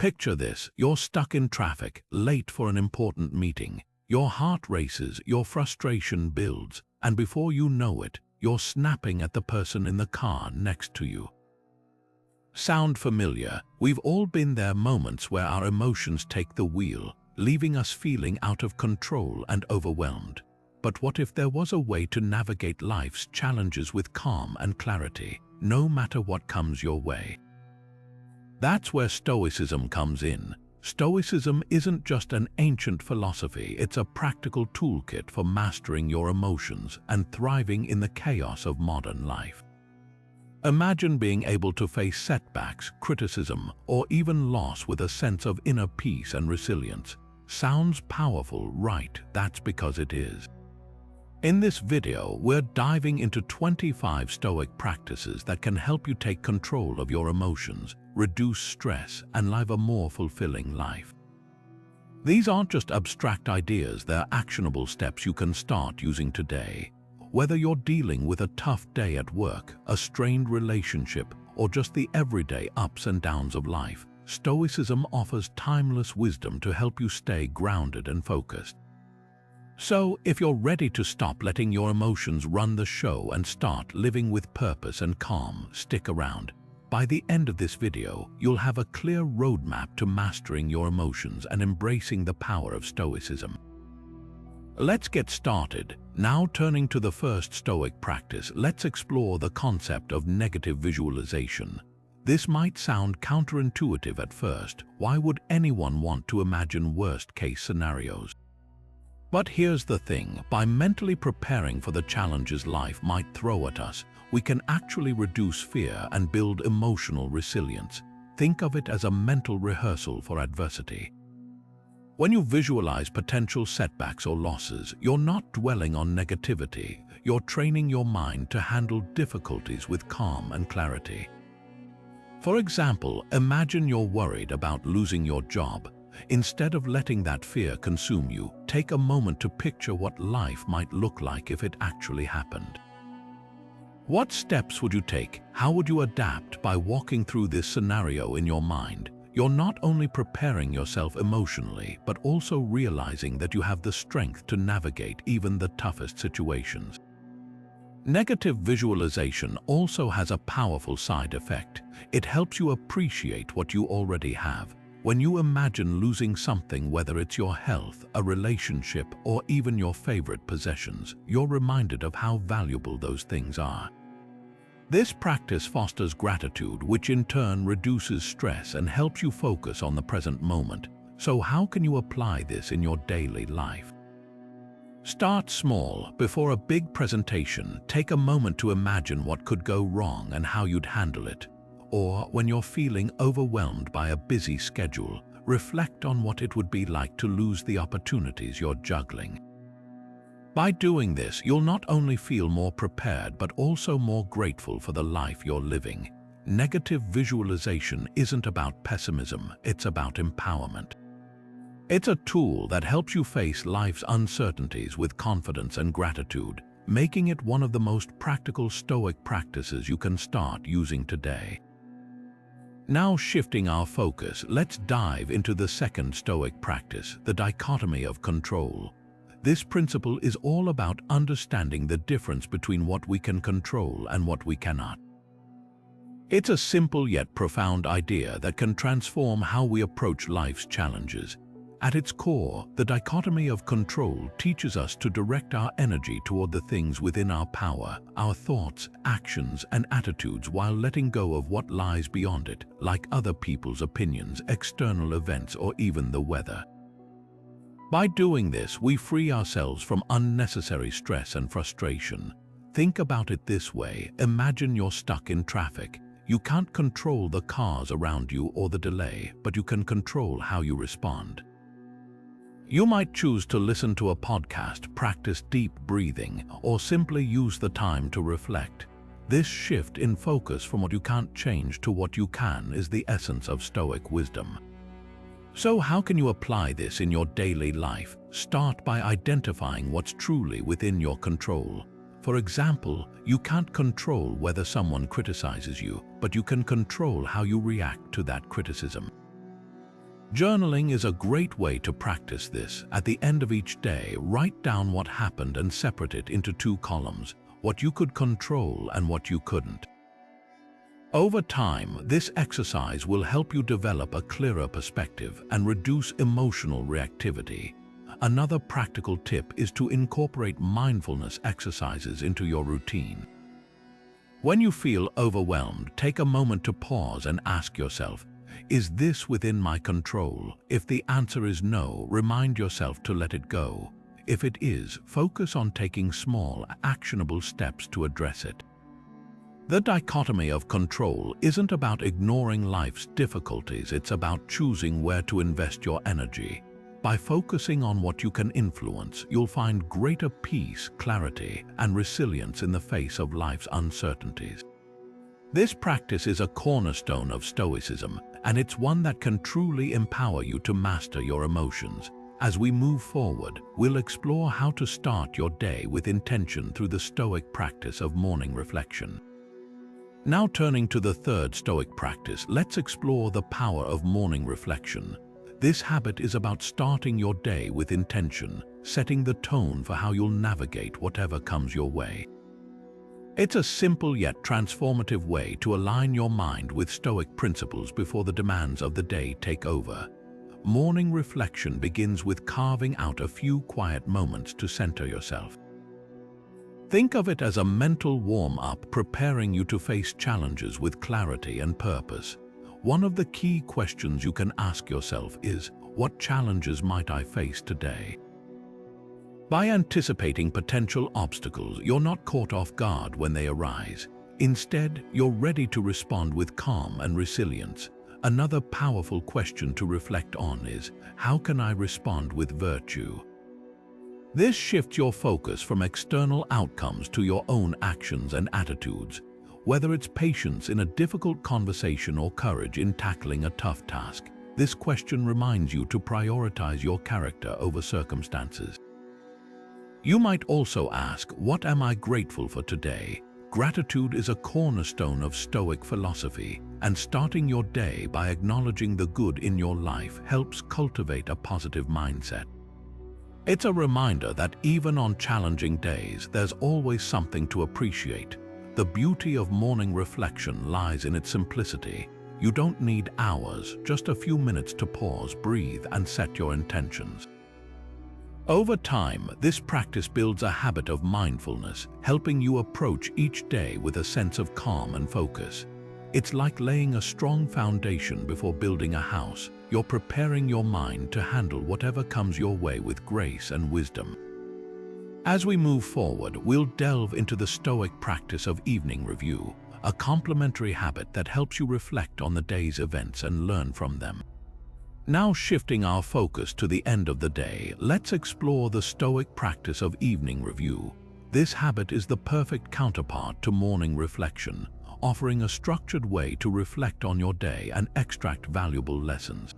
Picture this: you're stuck in traffic, late for an important meeting. Your heart races, your frustration builds, and before you know it, you're snapping at the person in the car next to you. Sound familiar? We've all been there, moments where our emotions take the wheel, leaving us feeling out of control and overwhelmed. But what if there was a way to navigate life's challenges with calm and clarity, no matter what comes your way? That's where Stoicism comes in. Stoicism isn't just an ancient philosophy, it's a practical toolkit for mastering your emotions and thriving in the chaos of modern life. Imagine being able to face setbacks, criticism, or even loss with a sense of inner peace and resilience. Sounds powerful, right? That's because it is. In this video, we're diving into 25 Stoic practices that can help you take control of your emotions, reduce stress, and live a more fulfilling life. These aren't just abstract ideas, they're actionable steps you can start using today. Whether you're dealing with a tough day at work, a strained relationship, or just the everyday ups and downs of life, Stoicism offers timeless wisdom to help you stay grounded and focused. So, if you're ready to stop letting your emotions run the show and start living with purpose and calm, stick around. By the end of this video, you'll have a clear roadmap to mastering your emotions and embracing the power of Stoicism. Let's get started. Now, turning to the first Stoic practice, let's explore the concept of negative visualization. This might sound counterintuitive at first. Why would anyone want to imagine worst-case scenarios? But here's the thing: by mentally preparing for the challenges life might throw at us, we can actually reduce fear and build emotional resilience. Think of it as a mental rehearsal for adversity. When you visualize potential setbacks or losses, you're not dwelling on negativity. You're training your mind to handle difficulties with calm and clarity. For example, imagine you're worried about losing your job. Instead of letting that fear consume you, take a moment to picture what life might look like if it actually happened. What steps would you take? How would you adapt? By walking through this scenario in your mind, you're not only preparing yourself emotionally, but also realizing that you have the strength to navigate even the toughest situations. Negative visualization also has a powerful side effect. It helps you appreciate what you already have. When you imagine losing something, whether it's your health, a relationship, or even your favorite possessions, you're reminded of how valuable those things are. This practice fosters gratitude, which in turn reduces stress and helps you focus on the present moment. So how can you apply this in your daily life? Start small. Before a big presentation, take a moment to imagine what could go wrong and how you'd handle it. Or when you're feeling overwhelmed by a busy schedule, reflect on what it would be like to lose the opportunities you're juggling. By doing this, you'll not only feel more prepared but also more grateful for the life you're living. Negative visualization isn't about pessimism, it's about empowerment. It's a tool that helps you face life's uncertainties with confidence and gratitude, making it one of the most practical Stoic practices you can start using today. Now, shifting our focus, let's dive into the second Stoic practice, the Dichotomy of Control. This principle is all about understanding the difference between what we can control and what we cannot. It's a simple yet profound idea that can transform how we approach life's challenges. At its core, the dichotomy of control teaches us to direct our energy toward the things within our power, our thoughts, actions, and attitudes, while letting go of what lies beyond it, like other people's opinions, external events, or even the weather. By doing this, we free ourselves from unnecessary stress and frustration. Think about it this way: imagine you're stuck in traffic. You can't control the cars around you or the delay, but you can control how you respond. You might choose to listen to a podcast, practice deep breathing, or simply use the time to reflect. This shift in focus from what you can't change to what you can is the essence of Stoic wisdom. So how can you apply this in your daily life? Start by identifying what's truly within your control. For example, you can't control whether someone criticizes you, but you can control how you react to that criticism. Journaling is a great way to practice this. At the end of each day, write down what happened and separate it into two columns, what you could control and what you couldn't. Over time, this exercise will help you develop a clearer perspective and reduce emotional reactivity. Another practical tip is to incorporate mindfulness exercises into your routine. When you feel overwhelmed, take a moment to pause and ask yourself, is this within my control? If the answer is no, remind yourself to let it go. If it is, focus on taking small, actionable steps to address it. The dichotomy of control isn't about ignoring life's difficulties, it's about choosing where to invest your energy. By focusing on what you can influence, you'll find greater peace, clarity, and resilience in the face of life's uncertainties. This practice is a cornerstone of Stoicism, and it's one that can truly empower you to master your emotions. As we move forward, we'll explore how to start your day with intention through the Stoic practice of morning reflection. Now turning to the third Stoic practice, let's explore the power of morning reflection. This habit is about starting your day with intention, setting the tone for how you'll navigate whatever comes your way. It's a simple yet transformative way to align your mind with Stoic principles before the demands of the day take over. Morning reflection begins with carving out a few quiet moments to center yourself. Think of it as a mental warm-up, preparing you to face challenges with clarity and purpose. One of the key questions you can ask yourself is, what challenges might I face today? By anticipating potential obstacles, you're not caught off guard when they arise. Instead, you're ready to respond with calm and resilience. Another powerful question to reflect on is, how can I respond with virtue? This shifts your focus from external outcomes to your own actions and attitudes. Whether it's patience in a difficult conversation or courage in tackling a tough task, this question reminds you to prioritize your character over circumstances. You might also ask, what am I grateful for today? Gratitude is a cornerstone of Stoic philosophy, and starting your day by acknowledging the good in your life helps cultivate a positive mindset. It's a reminder that even on challenging days, there's always something to appreciate. The beauty of morning reflection lies in its simplicity. You don't need hours, just a few minutes to pause, breathe, and set your intentions. Over time, this practice builds a habit of mindfulness, helping you approach each day with a sense of calm and focus. It's like laying a strong foundation before building a house. You're preparing your mind to handle whatever comes your way with grace and wisdom. As we move forward, we'll delve into the Stoic practice of evening review, a complementary habit that helps you reflect on the day's events and learn from them. Now shifting our focus to the end of the day, let's explore the Stoic practice of evening review. This habit is the perfect counterpart to morning reflection, offering a structured way to reflect on your day and extract valuable lessons.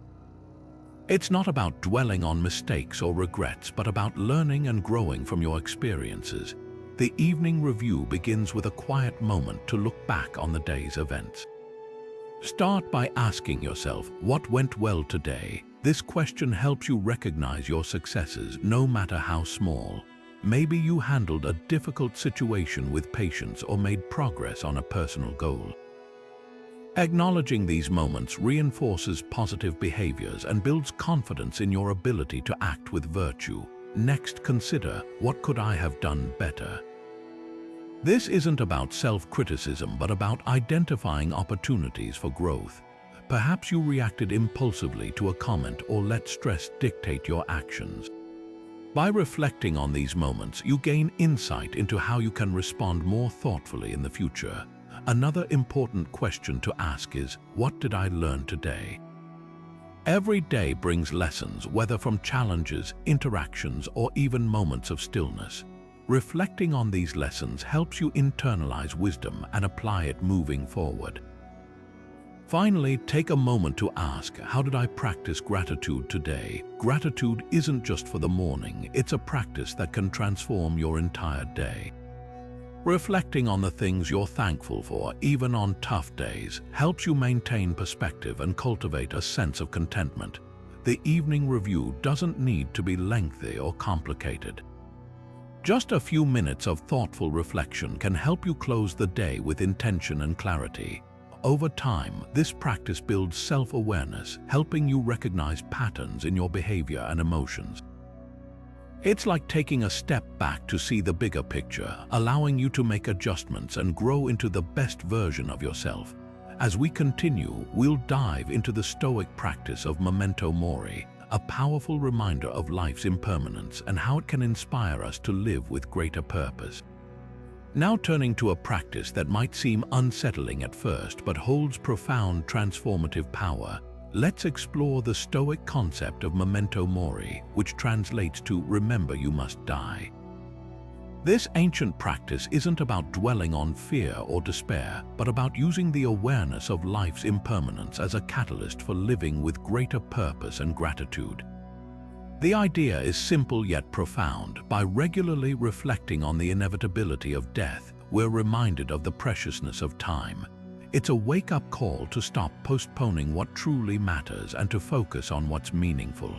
It's not about dwelling on mistakes or regrets, but about learning and growing from your experiences. The evening review begins with a quiet moment to look back on the day's events. Start by asking yourself, what went well today? This question helps you recognize your successes, no matter how small. Maybe you handled a difficult situation with patience or made progress on a personal goal. Acknowledging these moments reinforces positive behaviors and builds confidence in your ability to act with virtue. Next, consider, what could I have done better? This isn't about self-criticism, but about identifying opportunities for growth. Perhaps you reacted impulsively to a comment or let stress dictate your actions. By reflecting on these moments, you gain insight into how you can respond more thoughtfully in the future. Another important question to ask is, what did I learn today? Every day brings lessons, whether from challenges, interactions, or even moments of stillness. Reflecting on these lessons helps you internalize wisdom and apply it moving forward. Finally, take a moment to ask, how did I practice gratitude today? Gratitude isn't just for the morning, it's a practice that can transform your entire day. Reflecting on the things you're thankful for, even on tough days, helps you maintain perspective and cultivate a sense of contentment. the evening review doesn't need to be lengthy or complicated. Just a few minutes of thoughtful reflection can help you close the day with intention and clarity. Over time, this practice builds self-awareness, helping you recognize patterns in your behavior and emotions. It's like taking a step back to see the bigger picture, allowing you to make adjustments and grow into the best version of yourself. As we continue, we'll dive into the Stoic practice of memento mori, a powerful reminder of life's impermanence and how it can inspire us to live with greater purpose. Now turning to a practice that might seem unsettling at first but holds profound transformative power, let's explore the Stoic concept of memento mori, which translates to remember you must die. This ancient practice isn't about dwelling on fear or despair, but about using the awareness of life's impermanence as a catalyst for living with greater purpose and gratitude. The idea is simple yet profound. By regularly reflecting on the inevitability of death, we're reminded of the preciousness of time. It's a wake-up call to stop postponing what truly matters and to focus on what's meaningful.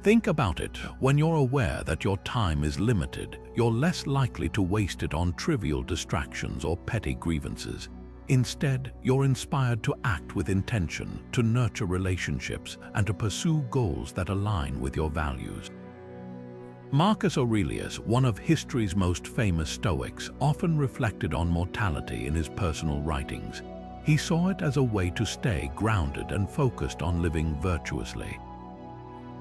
Think about it. When you're aware that your time is limited, you're less likely to waste it on trivial distractions or petty grievances. Instead, you're inspired to act with intention, to nurture relationships, and to pursue goals that align with your values. Marcus Aurelius, one of history's most famous Stoics, often reflected on mortality in his personal writings. He saw it as a way to stay grounded and focused on living virtuously.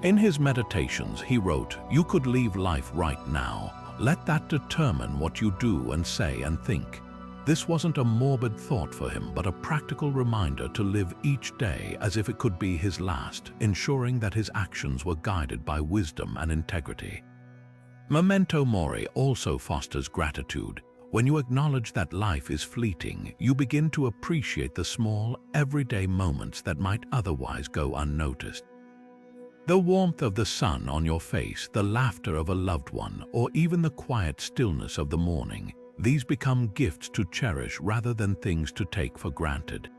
In his meditations, he wrote, "You could leave life right now. Let that determine what you do and say and think." This wasn't a morbid thought for him, but a practical reminder to live each day as if it could be his last, ensuring that his actions were guided by wisdom and integrity. Memento mori also fosters gratitude. When you acknowledge that life is fleeting, you begin to appreciate the small, everyday moments that might otherwise go unnoticed. The warmth of the sun on your face, the laughter of a loved one, or even the quiet stillness of the morning, these become gifts to cherish rather than things to take for granted.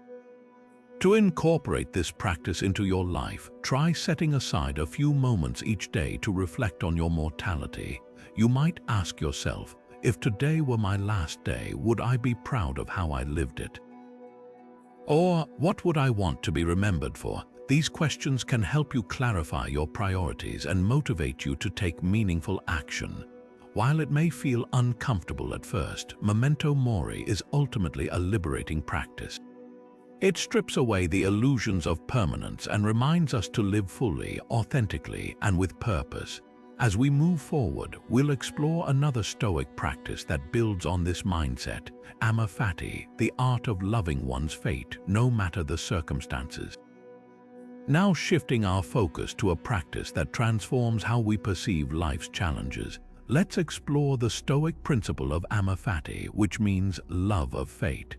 To incorporate this practice into your life, try setting aside a few moments each day to reflect on your mortality. You might ask yourself, if today were my last day, would I be proud of how I lived it? Or, what would I want to be remembered for? These questions can help you clarify your priorities and motivate you to take meaningful action. While it may feel uncomfortable at first, memento mori is ultimately a liberating practice. It strips away the illusions of permanence and reminds us to live fully, authentically, and with purpose. As we move forward, we'll explore another Stoic practice that builds on this mindset, amor fati, the art of loving one's fate, no matter the circumstances. Now shifting our focus to a practice that transforms how we perceive life's challenges, let's explore the Stoic principle of amor fati, which means love of fate.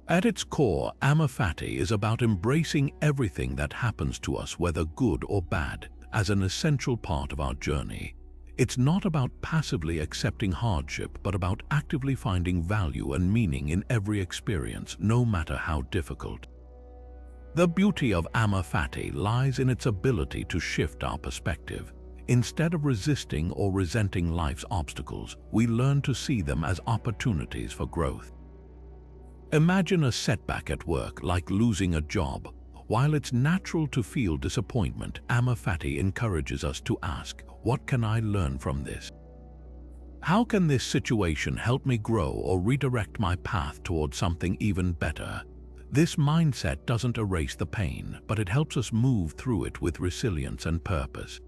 At its core, amor fati is about embracing everything that happens to us, whether good or bad, as an essential part of our journey. It's not about passively accepting hardship, but about actively finding value and meaning in every experience, no matter how difficult. The beauty of amor fati lies in its ability to shift our perspective. Instead of resisting or resenting life's obstacles, we learn to see them as opportunities for growth. Imagine a setback at work, like losing a job. While it's natural to feel disappointment, amor fati encourages us to ask, what can I learn from this? How can this situation help me grow or redirect my path towards something even better? This mindset doesn't erase the pain, but it helps us move through it with resilience and purpose.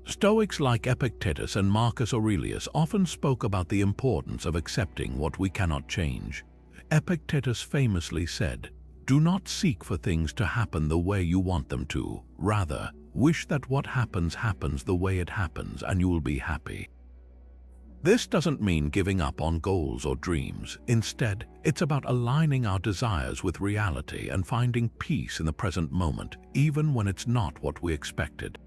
Stoics like Epictetus and Marcus Aurelius often spoke about the importance of accepting what we cannot change. Epictetus famously said, "Do not seek for things to happen the way you want them to. Rather, wish that what happens happens the way it happens and you will be happy." This doesn't mean giving up on goals or dreams. Instead, it's about aligning our desires with reality and finding peace in the present moment, even when it's not what we expected.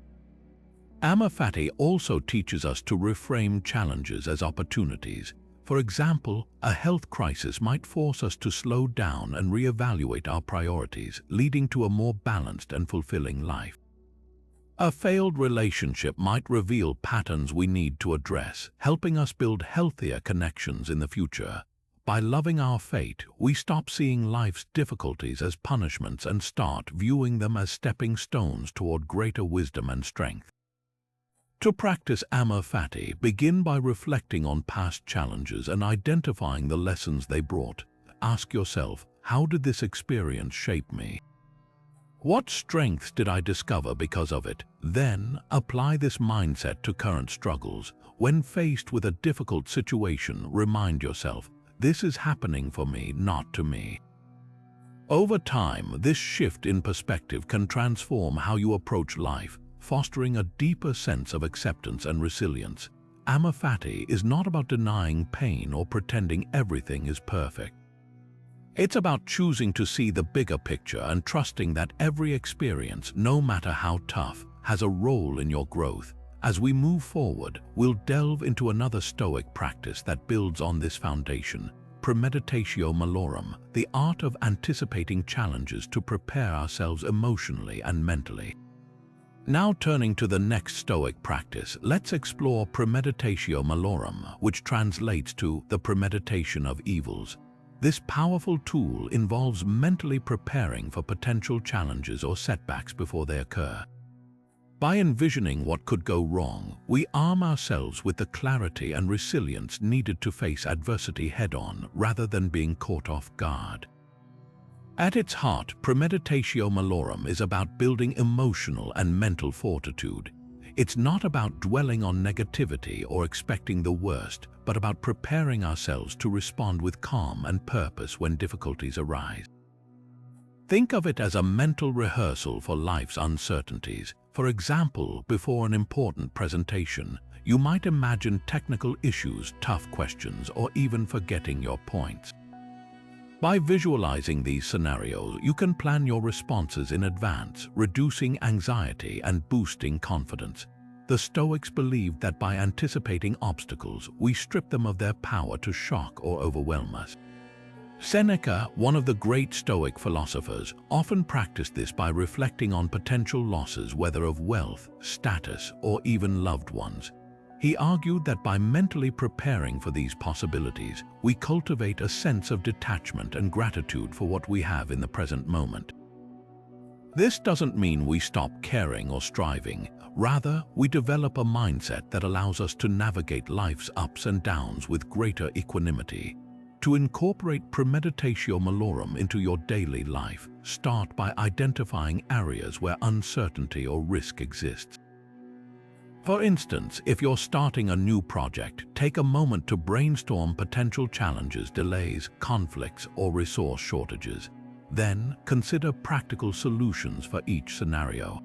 Amor fati also teaches us to reframe challenges as opportunities. For example, a health crisis might force us to slow down and reevaluate our priorities, leading to a more balanced and fulfilling life. A failed relationship might reveal patterns we need to address, helping us build healthier connections in the future. By loving our fate, we stop seeing life's difficulties as punishments and start viewing them as stepping stones toward greater wisdom and strength. To practice amor fati, begin by reflecting on past challenges and identifying the lessons they brought. Ask yourself, how did this experience shape me? What strengths did I discover because of it? Then, apply this mindset to current struggles. When faced with a difficult situation, remind yourself, this is happening for me, not to me. Over time, this shift in perspective can transform how you approach life, fostering a deeper sense of acceptance and resilience. Amor fati is not about denying pain or pretending everything is perfect. It's about choosing to see the bigger picture and trusting that every experience, no matter how tough, has a role in your growth. As we move forward, we'll delve into another Stoic practice that builds on this foundation: premeditatio malorum, the art of anticipating challenges to prepare ourselves emotionally and mentally. Now turning to the next Stoic practice, let's explore premeditatio malorum, which translates to the premeditation of evils. This powerful tool involves mentally preparing for potential challenges or setbacks before they occur. By envisioning what could go wrong, we arm ourselves with the clarity and resilience needed to face adversity head-on rather than being caught off guard. At its heart, premeditatio malorum is about building emotional and mental fortitude. It's not about dwelling on negativity or expecting the worst, but about preparing ourselves to respond with calm and purpose when difficulties arise. Think of it as a mental rehearsal for life's uncertainties. For example, before an important presentation, you might imagine technical issues, tough questions, or even forgetting your points. By visualizing these scenarios, you can plan your responses in advance, reducing anxiety and boosting confidence. The Stoics believed that by anticipating obstacles, we strip them of their power to shock or overwhelm us. Seneca, one of the great Stoic philosophers, often practiced this by reflecting on potential losses, whether of wealth, status, or even loved ones. He argued that by mentally preparing for these possibilities, we cultivate a sense of detachment and gratitude for what we have in the present moment. This doesn't mean we stop caring or striving. Rather, we develop a mindset that allows us to navigate life's ups and downs with greater equanimity. To incorporate premeditatio malorum into your daily life, start by identifying areas where uncertainty or risk exists. For instance, if you're starting a new project, take a moment to brainstorm potential challenges, delays, conflicts, or resource shortages. Then, consider practical solutions for each scenario.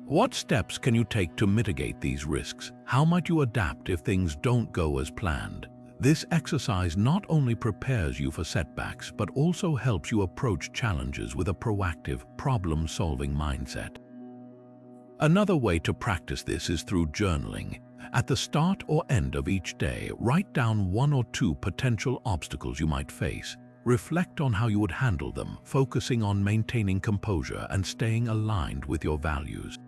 What steps can you take to mitigate these risks? How might you adapt if things don't go as planned? This exercise not only prepares you for setbacks, but also helps you approach challenges with a proactive, problem-solving mindset. Another way to practice this is through journaling. At the start or end of each day, write down 1 or 2 potential obstacles you might face. Reflect on how you would handle them, focusing on maintaining composure and staying aligned with your values.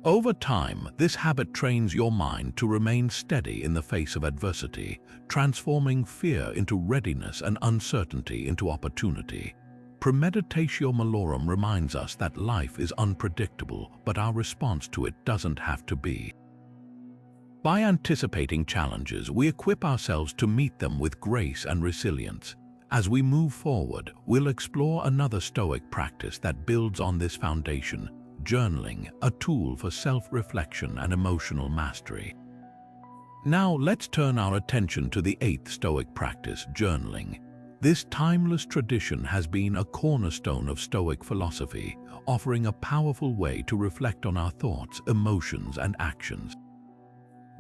Over time, this habit trains your mind to remain steady in the face of adversity, transforming fear into readiness and uncertainty into opportunity. Premeditatio malorum reminds us that life is unpredictable, but our response to it doesn't have to be. By anticipating challenges, we equip ourselves to meet them with grace and resilience. As we move forward, we'll explore another Stoic practice that builds on this foundation: journaling, a tool for self-reflection and emotional mastery. Now let's turn our attention to the 8th Stoic practice, journaling. This timeless tradition has been a cornerstone of Stoic philosophy, offering a powerful way to reflect on our thoughts, emotions, and actions.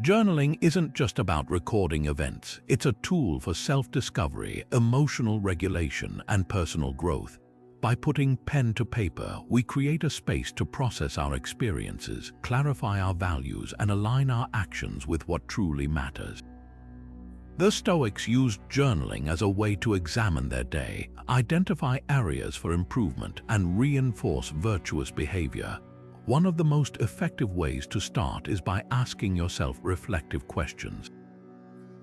Journaling isn't just about recording events. It's a tool for self-discovery, emotional regulation, and personal growth. By putting pen to paper, we create a space to process our experiences, clarify our values, and align our actions with what truly matters. The Stoics used journaling as a way to examine their day, identify areas for improvement, and reinforce virtuous behavior. One of the most effective ways to start is by asking yourself reflective questions.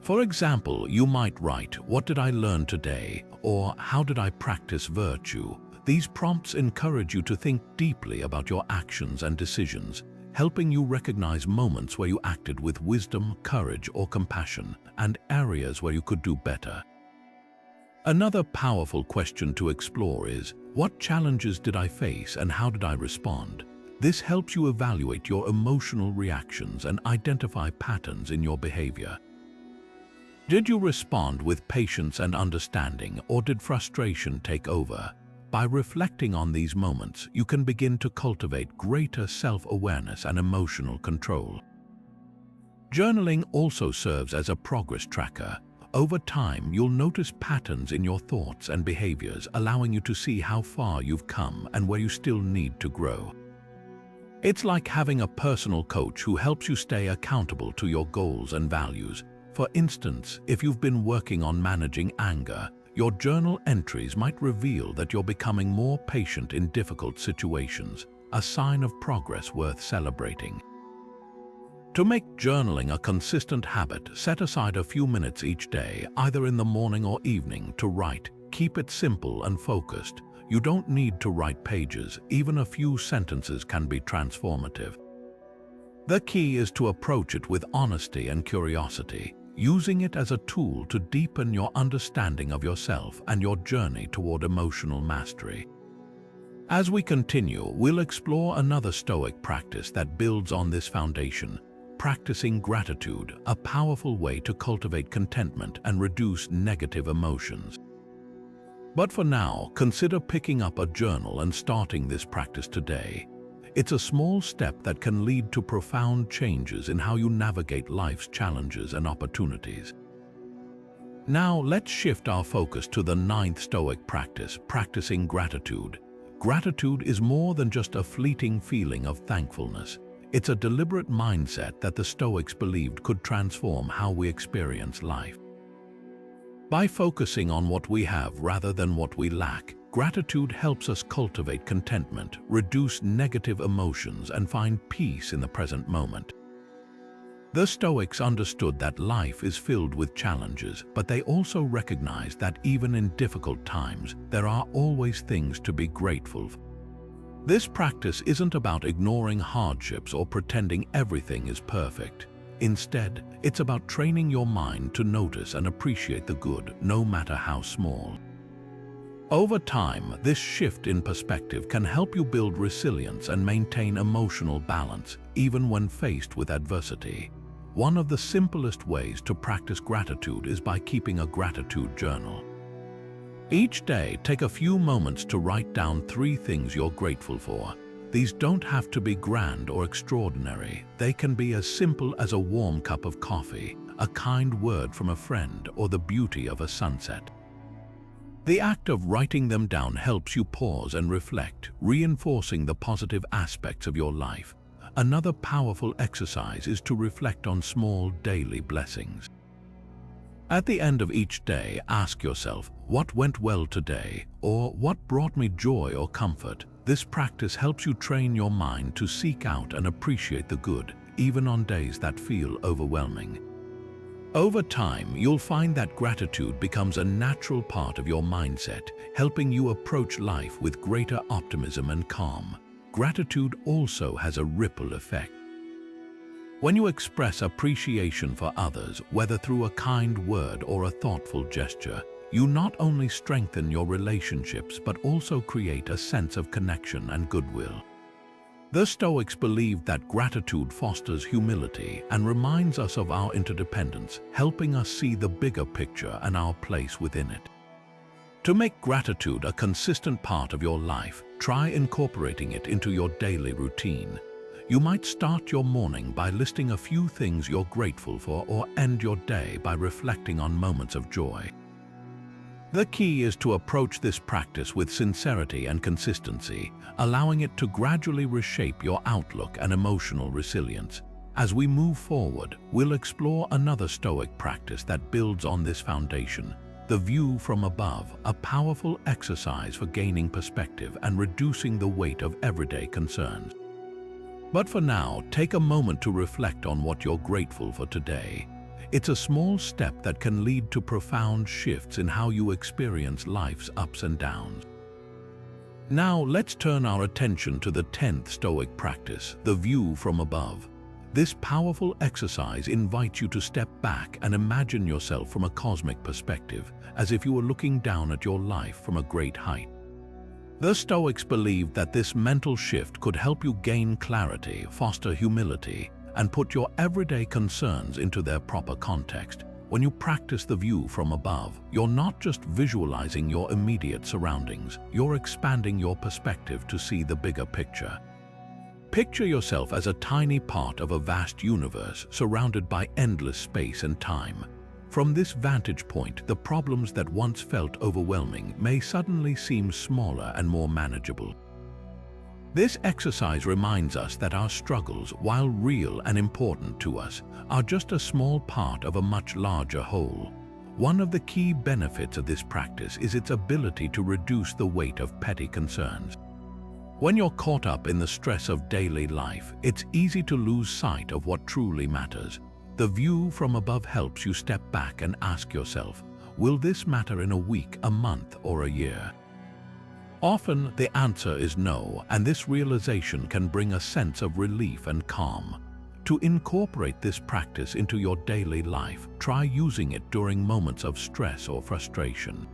For example, you might write, "What did I learn today?" or "How did I practice virtue?" These prompts encourage you to think deeply about your actions and decisions, helping you recognize moments where you acted with wisdom, courage, or compassion, and areas where you could do better. Another powerful question to explore is, what challenges did I face and how did I respond? This helps you evaluate your emotional reactions and identify patterns in your behavior. Did you respond with patience and understanding, or did frustration take over? By reflecting on these moments, you can begin to cultivate greater self-awareness and emotional control. Journaling also serves as a progress tracker. Over time, you'll notice patterns in your thoughts and behaviors, allowing you to see how far you've come and where you still need to grow. It's like having a personal coach who helps you stay accountable to your goals and values. For instance, if you've been working on managing anger, your journal entries might reveal that you're becoming more patient in difficult situations, a sign of progress worth celebrating. To make journaling a consistent habit, set aside a few minutes each day, either in the morning or evening, to write. Keep it simple and focused. You don't need to write pages, even a few sentences can be transformative. The key is to approach it with honesty and curiosity, using it as a tool to deepen your understanding of yourself and your journey toward emotional mastery. As we continue, we'll explore another Stoic practice that builds on this foundation, practicing gratitude, a powerful way to cultivate contentment and reduce negative emotions. But for now, consider picking up a journal and starting this practice today. It's a small step that can lead to profound changes in how you navigate life's challenges and opportunities. Now, let's shift our focus to the ninth Stoic practice, practicing gratitude. Gratitude is more than just a fleeting feeling of thankfulness. It's a deliberate mindset that the Stoics believed could transform how we experience life. By focusing on what we have rather than what we lack, gratitude helps us cultivate contentment, reduce negative emotions, and find peace in the present moment. The Stoics understood that life is filled with challenges, but they also recognized that even in difficult times, there are always things to be grateful for. This practice isn't about ignoring hardships or pretending everything is perfect. Instead, it's about training your mind to notice and appreciate the good, no matter how small. Over time, this shift in perspective can help you build resilience and maintain emotional balance, even when faced with adversity. One of the simplest ways to practice gratitude is by keeping a gratitude journal. Each day, take a few moments to write down 3 things you're grateful for. These don't have to be grand or extraordinary. They can be as simple as a warm cup of coffee, a kind word from a friend, or the beauty of a sunset. The act of writing them down helps you pause and reflect, reinforcing the positive aspects of your life. Another powerful exercise is to reflect on small daily blessings. At the end of each day, ask yourself, what went well today, or what brought me joy or comfort? This practice helps you train your mind to seek out and appreciate the good, even on days that feel overwhelming. Over time, you'll find that gratitude becomes a natural part of your mindset, helping you approach life with greater optimism and calm. Gratitude also has a ripple effect. When you express appreciation for others, whether through a kind word or a thoughtful gesture, you not only strengthen your relationships but also create a sense of connection and goodwill. The Stoics believed that gratitude fosters humility and reminds us of our interdependence, helping us see the bigger picture and our place within it. To make gratitude a consistent part of your life, try incorporating it into your daily routine. You might start your morning by listing a few things you're grateful for, or end your day by reflecting on moments of joy. The key is to approach this practice with sincerity and consistency, allowing it to gradually reshape your outlook and emotional resilience. As we move forward, we'll explore another Stoic practice that builds on this foundation, the view from above, a powerful exercise for gaining perspective and reducing the weight of everyday concerns. But for now, take a moment to reflect on what you're grateful for today. It's a small step that can lead to profound shifts in how you experience life's ups and downs. Now, let's turn our attention to the 10th Stoic practice, the view from above. This powerful exercise invites you to step back and imagine yourself from a cosmic perspective, as if you were looking down at your life from a great height. The Stoics believed that this mental shift could help you gain clarity, foster humility, and put your everyday concerns into their proper context. When you practice the view from above, you're not just visualizing your immediate surroundings, you're expanding your perspective to see the bigger picture. Picture yourself as a tiny part of a vast universe surrounded by endless space and time. From this vantage point, the problems that once felt overwhelming may suddenly seem smaller and more manageable. This exercise reminds us that our struggles, while real and important to us, are just a small part of a much larger whole. One of the key benefits of this practice is its ability to reduce the weight of petty concerns. When you're caught up in the stress of daily life, it's easy to lose sight of what truly matters. The view from above helps you step back and ask yourself, will this matter in a week, a month, or a year? Often, the answer is no, and this realization can bring a sense of relief and calm. To incorporate this practice into your daily life, try using it during moments of stress or frustration.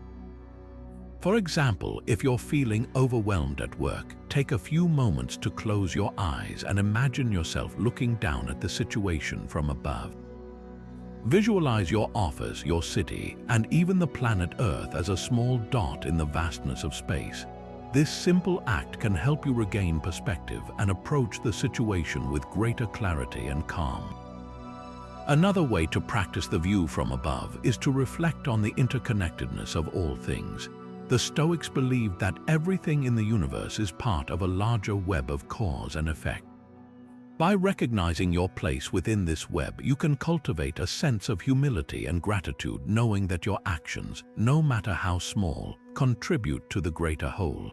For example, if you're feeling overwhelmed at work, take a few moments to close your eyes and imagine yourself looking down at the situation from above. Visualize your office, your city, and even the planet Earth as a small dot in the vastness of space. This simple act can help you regain perspective and approach the situation with greater clarity and calm. Another way to practice the view from above is to reflect on the interconnectedness of all things. The Stoics believed that everything in the universe is part of a larger web of cause and effect. By recognizing your place within this web, you can cultivate a sense of humility and gratitude, knowing that your actions, no matter how small, contribute to the greater whole.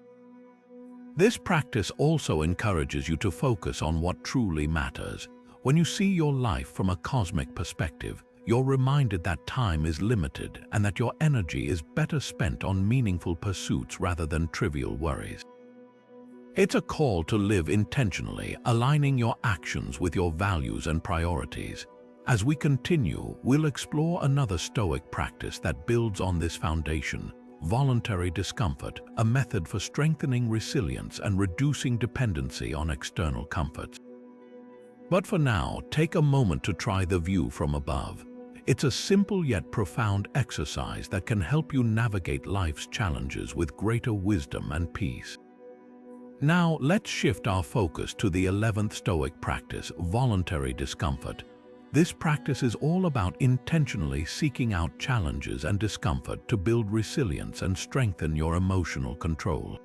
This practice also encourages you to focus on what truly matters. When you see your life from a cosmic perspective, you're reminded that time is limited and that your energy is better spent on meaningful pursuits rather than trivial worries. It's a call to live intentionally, aligning your actions with your values and priorities. As we continue, we'll explore another Stoic practice that builds on this foundation, voluntary discomfort, a method for strengthening resilience and reducing dependency on external comforts. But for now, take a moment to try the view from above. It's a simple yet profound exercise that can help you navigate life's challenges with greater wisdom and peace. Now, let's shift our focus to the 11th Stoic practice, voluntary discomfort. This practice is all about intentionally seeking out challenges and discomfort to build resilience and strengthen your emotional control.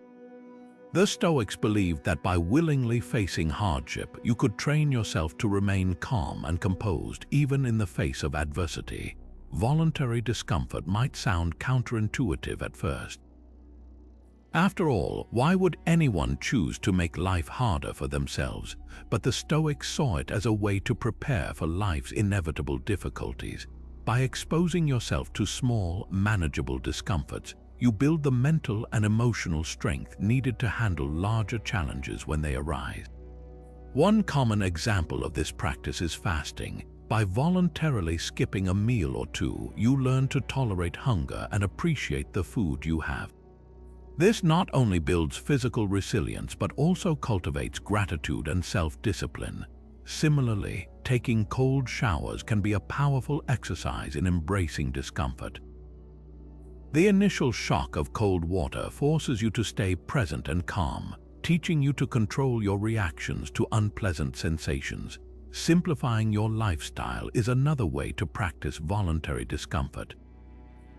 The Stoics believed that by willingly facing hardship, you could train yourself to remain calm and composed even in the face of adversity. Voluntary discomfort might sound counterintuitive at first. After all, why would anyone choose to make life harder for themselves? But the Stoics saw it as a way to prepare for life's inevitable difficulties. By exposing yourself to small, manageable discomforts, you build the mental and emotional strength needed to handle larger challenges when they arise. One common example of this practice is fasting. By voluntarily skipping a meal or two, you learn to tolerate hunger and appreciate the food you have. This not only builds physical resilience but also cultivates gratitude and self-discipline. Similarly, taking cold showers can be a powerful exercise in embracing discomfort. The initial shock of cold water forces you to stay present and calm, teaching you to control your reactions to unpleasant sensations. Simplifying your lifestyle is another way to practice voluntary discomfort.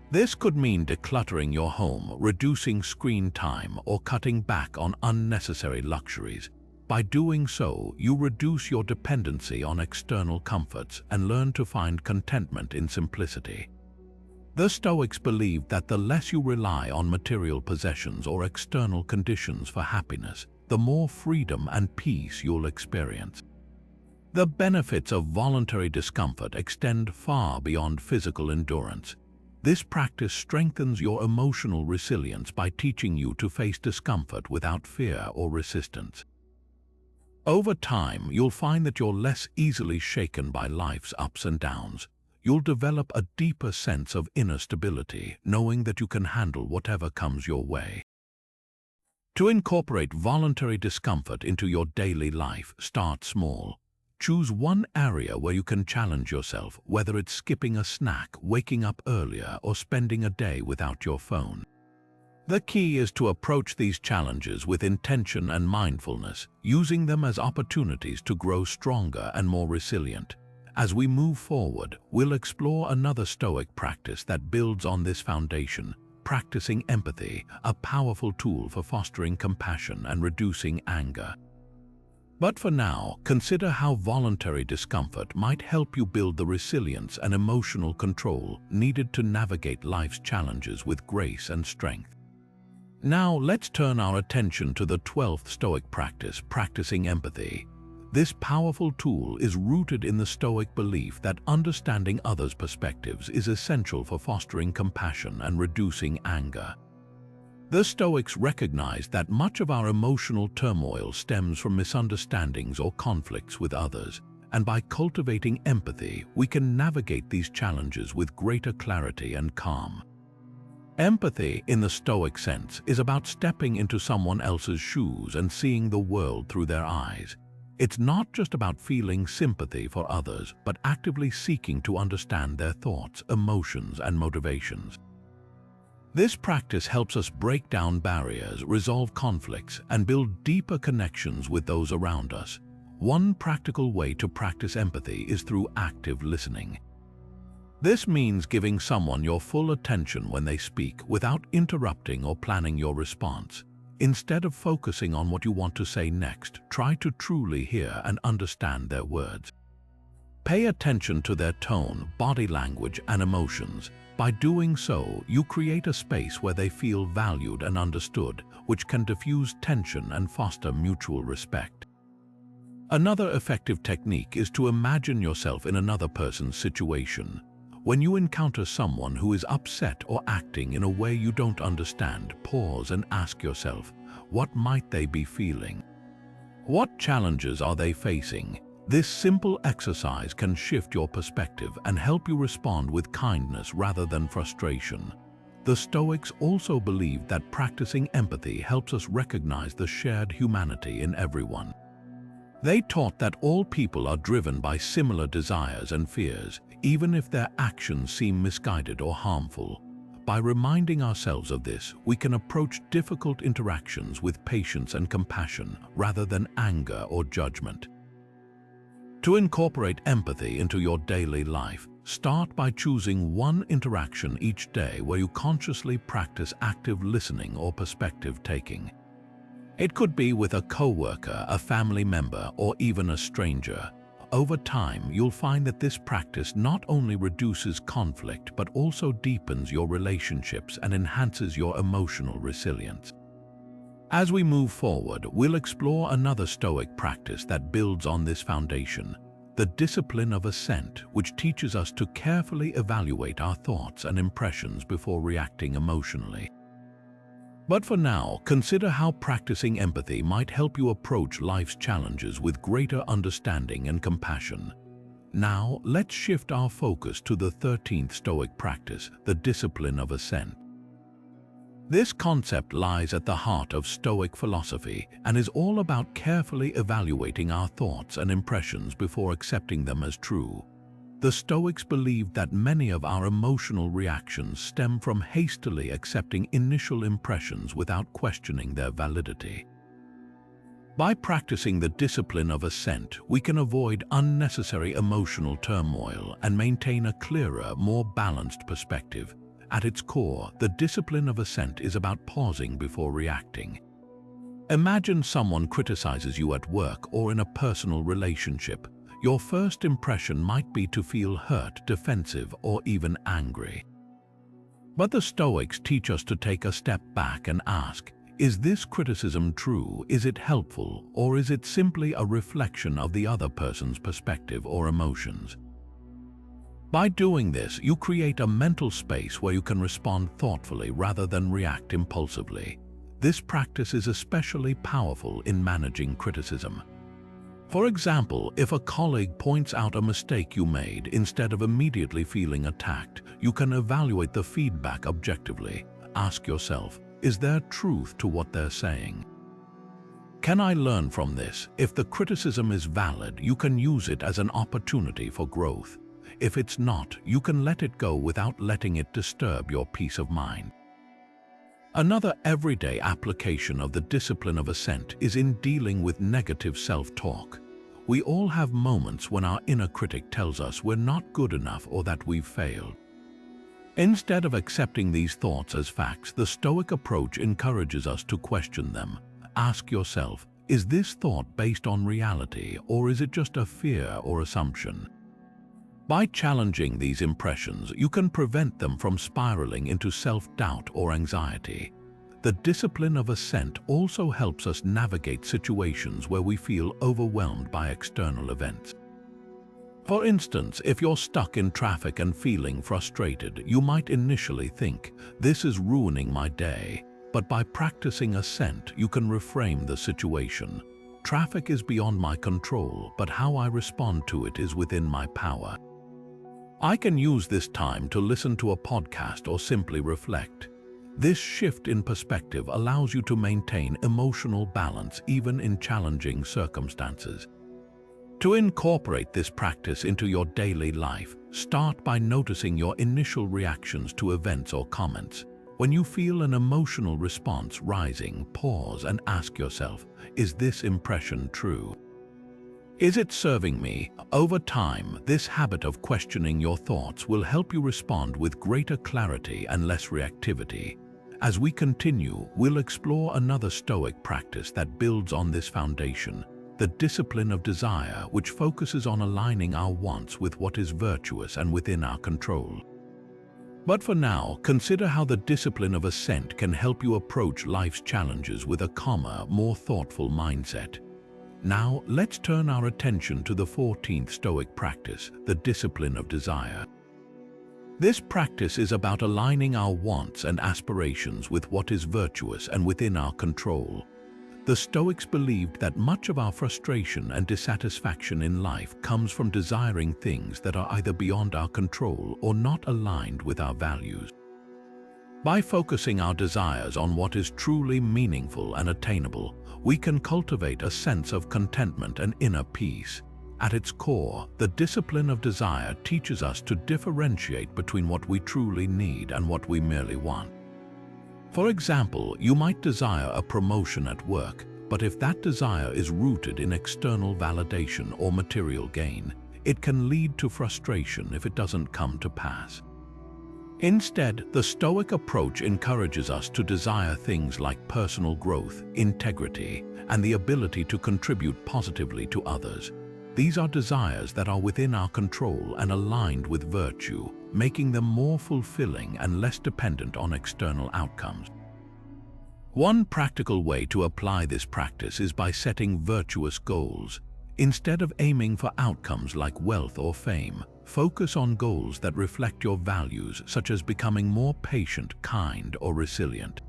This could mean decluttering your home, reducing screen time, or cutting back on unnecessary luxuries. By doing so, you reduce your dependency on external comforts and learn to find contentment in simplicity. The Stoics believed that the less you rely on material possessions or external conditions for happiness, the more freedom and peace you'll experience. The benefits of voluntary discomfort extend far beyond physical endurance. This practice strengthens your emotional resilience by teaching you to face discomfort without fear or resistance. Over time, you'll find that you're less easily shaken by life's ups and downs. You'll develop a deeper sense of inner stability, knowing that you can handle whatever comes your way. To incorporate voluntary discomfort into your daily life, start small. Choose one area where you can challenge yourself, whether it's skipping a snack, waking up earlier, or spending a day without your phone. The key is to approach these challenges with intention and mindfulness, using them as opportunities to grow stronger and more resilient. As we move forward, we'll explore another Stoic practice that builds on this foundation, practicing empathy, a powerful tool for fostering compassion and reducing anger. But for now, consider how voluntary discomfort might help you build the resilience and emotional control needed to navigate life's challenges with grace and strength. Now, let's turn our attention to the 12th Stoic practice, practicing empathy. This powerful tool is rooted in the Stoic belief that understanding others' perspectives is essential for fostering compassion and reducing anger. The Stoics recognized that much of our emotional turmoil stems from misunderstandings or conflicts with others, and by cultivating empathy, we can navigate these challenges with greater clarity and calm. Empathy, in the Stoic sense, is about stepping into someone else's shoes and seeing the world through their eyes. It's not just about feeling sympathy for others, but actively seeking to understand their thoughts, emotions, and motivations. This practice helps us break down barriers, resolve conflicts, and build deeper connections with those around us. One practical way to practice empathy is through active listening. This means giving someone your full attention when they speak without interrupting or planning your response. Instead of focusing on what you want to say next, try to truly hear and understand their words. Pay attention to their tone, body language, and emotions. By doing so, you create a space where they feel valued and understood, which can diffuse tension and foster mutual respect. Another effective technique is to imagine yourself in another person's situation. When you encounter someone who is upset or acting in a way you don't understand, pause and ask yourself, what might they be feeling? What challenges are they facing? This simple exercise can shift your perspective and help you respond with kindness rather than frustration. The Stoics also believed that practicing empathy helps us recognize the shared humanity in everyone. They taught that all people are driven by similar desires and fears, even if their actions seem misguided or harmful. By reminding ourselves of this, we can approach difficult interactions with patience and compassion rather than anger or judgment. To incorporate empathy into your daily life, start by choosing one interaction each day where you consciously practice active listening or perspective taking. It could be with a coworker, a family member, or even a stranger. Over time, you'll find that this practice not only reduces conflict but also deepens your relationships and enhances your emotional resilience. As we move forward, we'll explore another Stoic practice that builds on this foundation, the discipline of assent, which teaches us to carefully evaluate our thoughts and impressions before reacting emotionally. But for now, consider how practicing empathy might help you approach life's challenges with greater understanding and compassion. Now, let's shift our focus to the 13th Stoic practice, the discipline of assent. This concept lies at the heart of Stoic philosophy and is all about carefully evaluating our thoughts and impressions before accepting them as true. The Stoics believed that many of our emotional reactions stem from hastily accepting initial impressions without questioning their validity. By practicing the discipline of assent, we can avoid unnecessary emotional turmoil and maintain a clearer, more balanced perspective. At its core, the discipline of assent is about pausing before reacting. Imagine someone criticizes you at work or in a personal relationship. Your first impression might be to feel hurt, defensive, or even angry. But the Stoics teach us to take a step back and ask, is this criticism true? Is it helpful? Or is it simply a reflection of the other person's perspective or emotions? By doing this, you create a mental space where you can respond thoughtfully rather than react impulsively. This practice is especially powerful in managing criticism. For example, if a colleague points out a mistake you made, instead of immediately feeling attacked, you can evaluate the feedback objectively. Ask yourself, is there truth to what they're saying? Can I learn from this? If the criticism is valid, you can use it as an opportunity for growth. If it's not, you can let it go without letting it disturb your peace of mind. Another everyday application of the discipline of assent is in dealing with negative self-talk. We all have moments when our inner critic tells us we're not good enough or that we've failed. Instead of accepting these thoughts as facts, the Stoic approach encourages us to question them. Ask yourself, is this thought based on reality, or is it just a fear or assumption? By challenging these impressions, you can prevent them from spiraling into self-doubt or anxiety. The discipline of assent also helps us navigate situations where we feel overwhelmed by external events. For instance, if you're stuck in traffic and feeling frustrated, you might initially think, this is ruining my day. But by practicing assent, you can reframe the situation. Traffic is beyond my control, but how I respond to it is within my power. I can use this time to listen to a podcast or simply reflect. This shift in perspective allows you to maintain emotional balance even in challenging circumstances. To incorporate this practice into your daily life, start by noticing your initial reactions to events or comments. When you feel an emotional response rising, pause and ask yourself, is this impression true? Is it serving me? Over time, this habit of questioning your thoughts will help you respond with greater clarity and less reactivity. As we continue, we'll explore another Stoic practice that builds on this foundation, the discipline of desire, which focuses on aligning our wants with what is virtuous and within our control. But for now, consider how the discipline of assent can help you approach life's challenges with a calmer, more thoughtful mindset. Now, let's turn our attention to the 14th Stoic practice, the discipline of desire. This practice is about aligning our wants and aspirations with what is virtuous and within our control. The Stoics believed that much of our frustration and dissatisfaction in life comes from desiring things that are either beyond our control or not aligned with our values. By focusing our desires on what is truly meaningful and attainable, we can cultivate a sense of contentment and inner peace. At its core, the discipline of desire teaches us to differentiate between what we truly need and what we merely want. For example, you might desire a promotion at work, but if that desire is rooted in external validation or material gain, it can lead to frustration if it doesn't come to pass. Instead, the Stoic approach encourages us to desire things like personal growth, integrity, and the ability to contribute positively to others. These are desires that are within our control and aligned with virtue, making them more fulfilling and less dependent on external outcomes. One practical way to apply this practice is by setting virtuous goals. Instead of aiming for outcomes like wealth or fame, focus on goals that reflect your values, such as becoming more patient, kind, or resilient.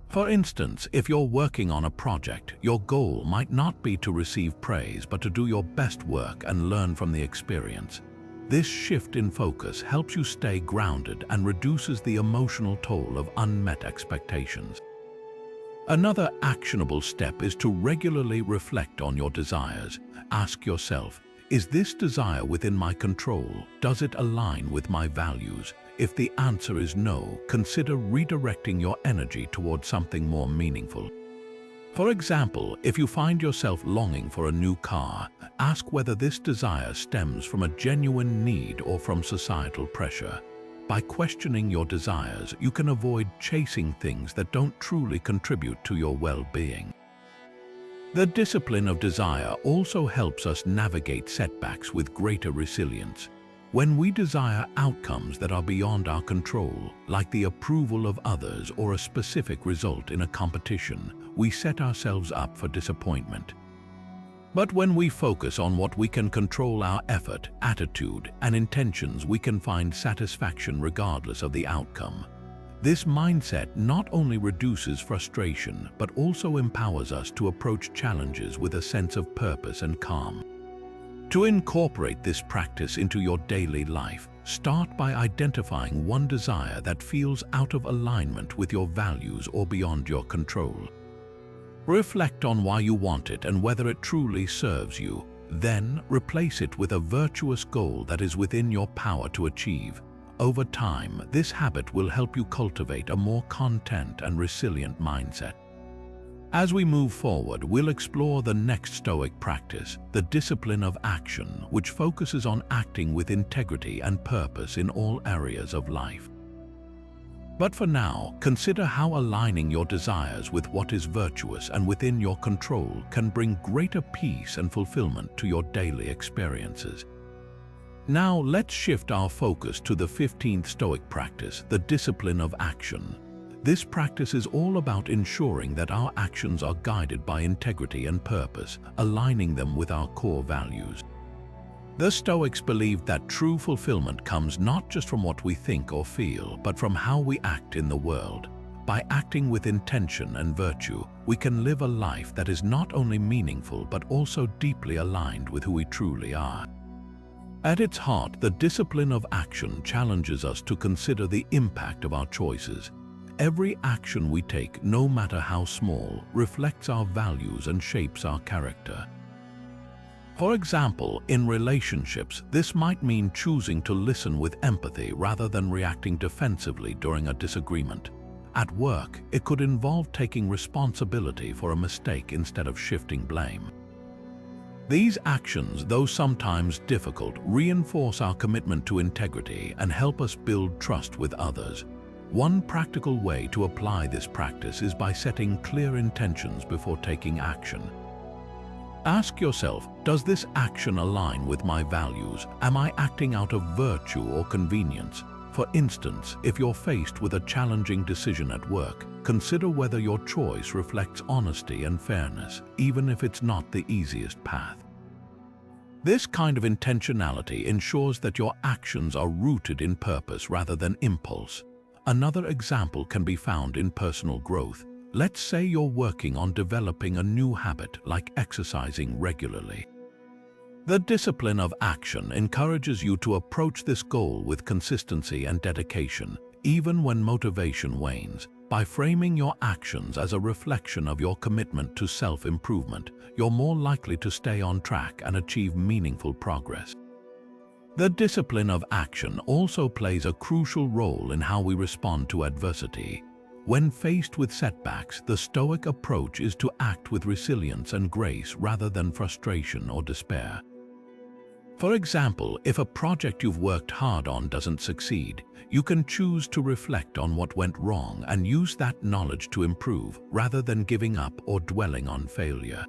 For instance, if you're working on a project, your goal might not be to receive praise, but to do your best work and learn from the experience. This shift in focus helps you stay grounded and reduces the emotional toll of unmet expectations. Another actionable step is to regularly reflect on your desires. Ask yourself, is this desire within my control? Does it align with my values? If the answer is no, consider redirecting your energy towards something more meaningful. For example, if you find yourself longing for a new car, ask whether this desire stems from a genuine need or from societal pressure. By questioning your desires, you can avoid chasing things that don't truly contribute to your well-being. The discipline of desire also helps us navigate setbacks with greater resilience. When we desire outcomes that are beyond our control, like the approval of others or a specific result in a competition, we set ourselves up for disappointment. But when we focus on what we can control, our effort, attitude, and intentions, we can find satisfaction regardless of the outcome. This mindset not only reduces frustration, but also empowers us to approach challenges with a sense of purpose and calm. To incorporate this practice into your daily life, start by identifying one desire that feels out of alignment with your values or beyond your control. Reflect on why you want it and whether it truly serves you. Then, replace it with a virtuous goal that is within your power to achieve. Over time, this habit will help you cultivate a more content and resilient mindset. As we move forward, we'll explore the next Stoic practice, the discipline of action, which focuses on acting with integrity and purpose in all areas of life. But for now, consider how aligning your desires with what is virtuous and within your control can bring greater peace and fulfillment to your daily experiences. Now, let's shift our focus to the 15th Stoic practice, the discipline of action. This practice is all about ensuring that our actions are guided by integrity and purpose, aligning them with our core values. The Stoics believed that true fulfillment comes not just from what we think or feel, but from how we act in the world. By acting with intention and virtue, we can live a life that is not only meaningful but also deeply aligned with who we truly are. At its heart, the discipline of action challenges us to consider the impact of our choices. Every action we take, no matter how small, reflects our values and shapes our character. For example, in relationships, this might mean choosing to listen with empathy rather than reacting defensively during a disagreement. At work, it could involve taking responsibility for a mistake instead of shifting blame. These actions, though sometimes difficult, reinforce our commitment to integrity and help us build trust with others. One practical way to apply this practice is by setting clear intentions before taking action. Ask yourself, does this action align with my values? Am I acting out of virtue or convenience? For instance, if you're faced with a challenging decision at work, consider whether your choice reflects honesty and fairness, even if it's not the easiest path. This kind of intentionality ensures that your actions are rooted in purpose rather than impulse. Another example can be found in personal growth. Let's say you're working on developing a new habit like exercising regularly. The discipline of action encourages you to approach this goal with consistency and dedication, even when motivation wanes. By framing your actions as a reflection of your commitment to self-improvement, you're more likely to stay on track and achieve meaningful progress. The discipline of action also plays a crucial role in how we respond to adversity. When faced with setbacks, the Stoic approach is to act with resilience and grace rather than frustration or despair. For example, if a project you've worked hard on doesn't succeed, you can choose to reflect on what went wrong and use that knowledge to improve, rather than giving up or dwelling on failure.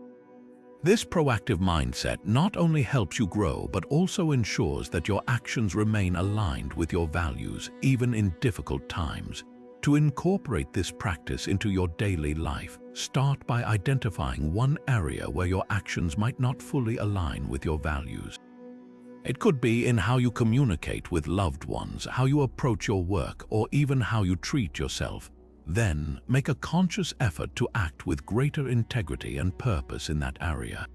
This proactive mindset not only helps you grow, but also ensures that your actions remain aligned with your values, even in difficult times. To incorporate this practice into your daily life, start by identifying one area where your actions might not fully align with your values. It could be in how you communicate with loved ones, how you approach your work, or even how you treat yourself. Then, make a conscious effort to act with greater integrity and purpose in that area.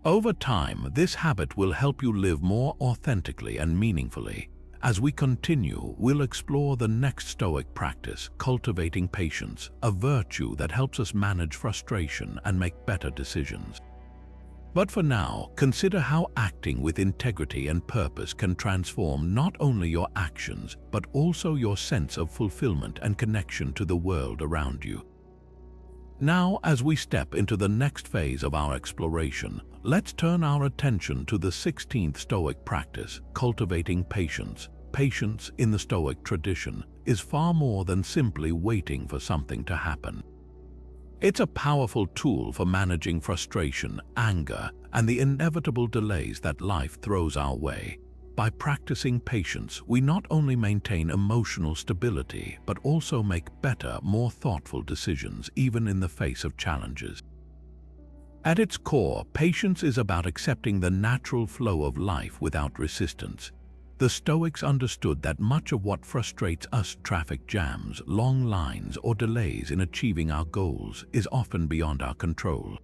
Over time, this habit will help you live more authentically and meaningfully. As we continue, we'll explore the next Stoic practice, cultivating patience, a virtue that helps us manage frustration and make better decisions. But for now, consider how acting with integrity and purpose can transform not only your actions, but also your sense of fulfillment and connection to the world around you. Now, as we step into the next phase of our exploration, let's turn our attention to the 16th Stoic practice, cultivating patience. Patience, in the Stoic tradition, is far more than simply waiting for something to happen. It's a powerful tool for managing frustration, anger, and the inevitable delays that life throws our way. By practicing patience, we not only maintain emotional stability, but also make better, more thoughtful decisions, even in the face of challenges. At its core, patience is about accepting the natural flow of life without resistance. The Stoics understood that much of what frustrates us, traffic jams, long lines, or delays in achieving our goals, is often beyond our control.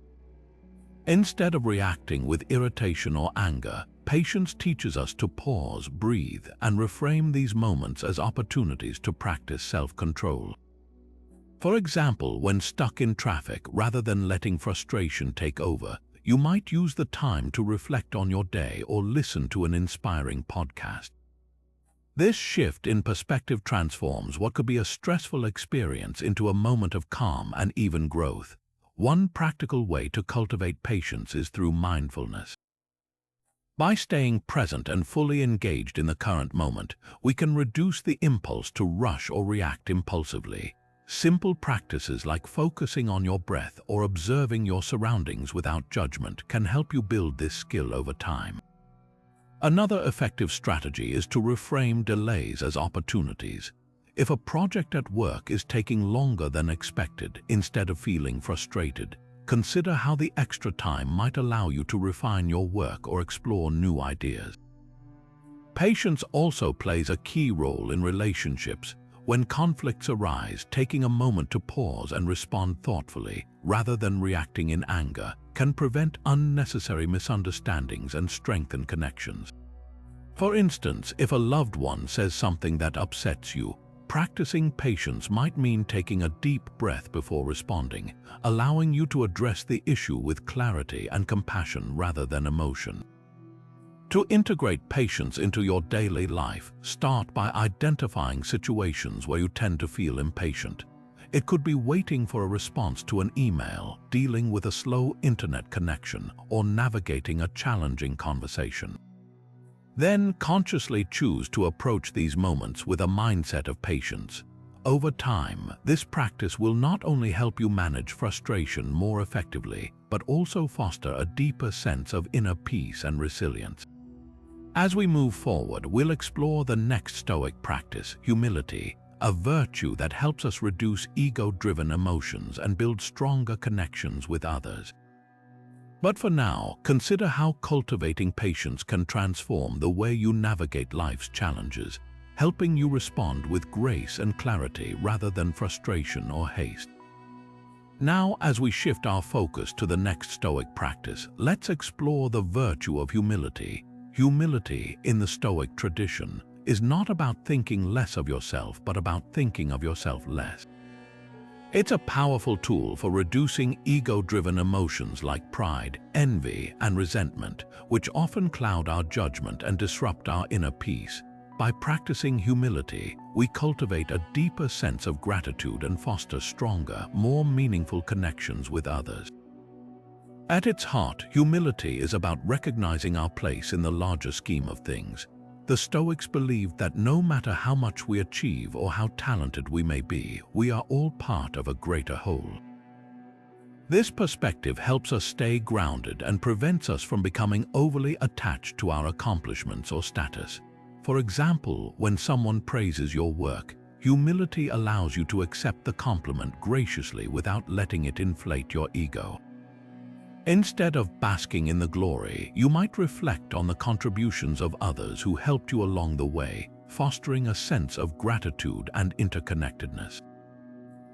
Instead of reacting with irritation or anger, patience teaches us to pause, breathe, and reframe these moments as opportunities to practice self-control. For example, when stuck in traffic, rather than letting frustration take over, you might use the time to reflect on your day or listen to an inspiring podcast. This shift in perspective transforms what could be a stressful experience into a moment of calm and even growth. One practical way to cultivate patience is through mindfulness. By staying present and fully engaged in the current moment, we can reduce the impulse to rush or react impulsively. Simple practices like focusing on your breath or observing your surroundings without judgment can help you build this skill over time. Another effective strategy is to reframe delays as opportunities. If a project at work is taking longer than expected, instead of feeling frustrated, consider how the extra time might allow you to refine your work or explore new ideas. Patience also plays a key role in relationships. When conflicts arise, taking a moment to pause and respond thoughtfully, rather than reacting in anger, can prevent unnecessary misunderstandings and strengthen connections. For instance, if a loved one says something that upsets you, practicing patience might mean taking a deep breath before responding, allowing you to address the issue with clarity and compassion rather than emotion. To integrate patience into your daily life, start by identifying situations where you tend to feel impatient. It could be waiting for a response to an email, dealing with a slow internet connection, or navigating a challenging conversation. Then consciously choose to approach these moments with a mindset of patience. Over time, this practice will not only help you manage frustration more effectively, but also foster a deeper sense of inner peace and resilience. As we move forward, we'll explore the next Stoic practice, humility, a virtue that helps us reduce ego-driven emotions and build stronger connections with others. But for now, consider how cultivating patience can transform the way you navigate life's challenges, helping you respond with grace and clarity rather than frustration or haste. Now, as we shift our focus to the next Stoic practice, let's explore the virtue of humility. Humility, in the Stoic tradition, is not about thinking less of yourself, but about thinking of yourself less. It's a powerful tool for reducing ego-driven emotions like pride, envy, and resentment, which often cloud our judgment and disrupt our inner peace. By practicing humility, we cultivate a deeper sense of gratitude and foster stronger, more meaningful connections with others. At its heart, humility is about recognizing our place in the larger scheme of things. The Stoics believed that no matter how much we achieve or how talented we may be, we are all part of a greater whole. This perspective helps us stay grounded and prevents us from becoming overly attached to our accomplishments or status. For example, when someone praises your work, humility allows you to accept the compliment graciously without letting it inflate your ego. Instead of basking in the glory, you might reflect on the contributions of others who helped you along the way, fostering a sense of gratitude and interconnectedness.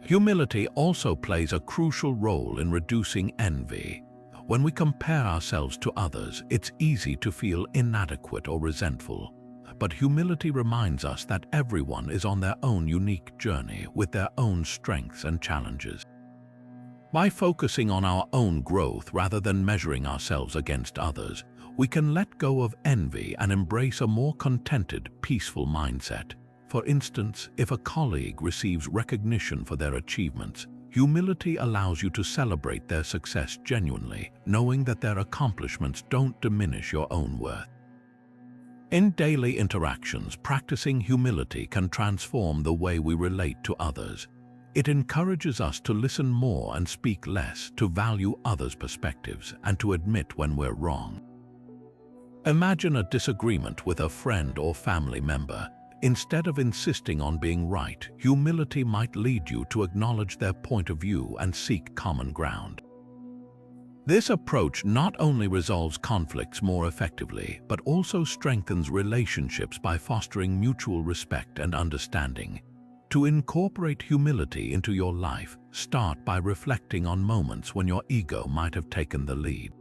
Humility also plays a crucial role in reducing envy. When we compare ourselves to others, it's easy to feel inadequate or resentful. But humility reminds us that everyone is on their own unique journey with their own strengths and challenges. By focusing on our own growth rather than measuring ourselves against others, we can let go of envy and embrace a more contented, peaceful mindset. For instance, if a colleague receives recognition for their achievements, humility allows you to celebrate their success genuinely, knowing that their accomplishments don't diminish your own worth. In daily interactions, practicing humility can transform the way we relate to others. It encourages us to listen more and speak less, to value others' perspectives, and to admit when we're wrong. Imagine a disagreement with a friend or family member. Instead of insisting on being right, humility might lead you to acknowledge their point of view and seek common ground. This approach not only resolves conflicts more effectively, but also strengthens relationships by fostering mutual respect and understanding. To incorporate humility into your life, start by reflecting on moments when your ego might have taken the lead.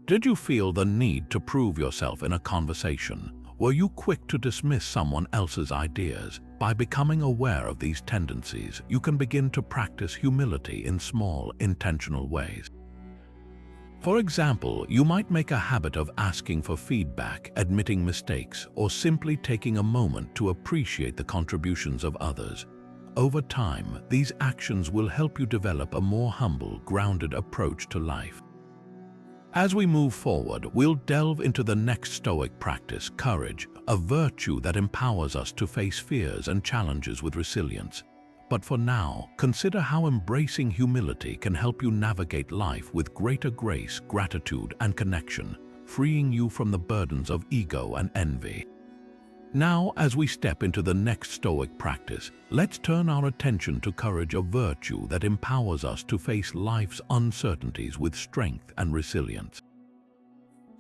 Did you feel the need to prove yourself in a conversation? Were you quick to dismiss someone else's ideas? By becoming aware of these tendencies, you can begin to practice humility in small, intentional ways. For example, you might make a habit of asking for feedback, admitting mistakes, or simply taking a moment to appreciate the contributions of others. Over time, these actions will help you develop a more humble, grounded approach to life. As we move forward, we'll delve into the next Stoic practice, courage, a virtue that empowers us to face fears and challenges with resilience. But for now, consider how embracing humility can help you navigate life with greater grace, gratitude, and connection, freeing you from the burdens of ego and envy. Now, as we step into the next Stoic practice, let's turn our attention to courage, a virtue that empowers us to face life's uncertainties with strength and resilience.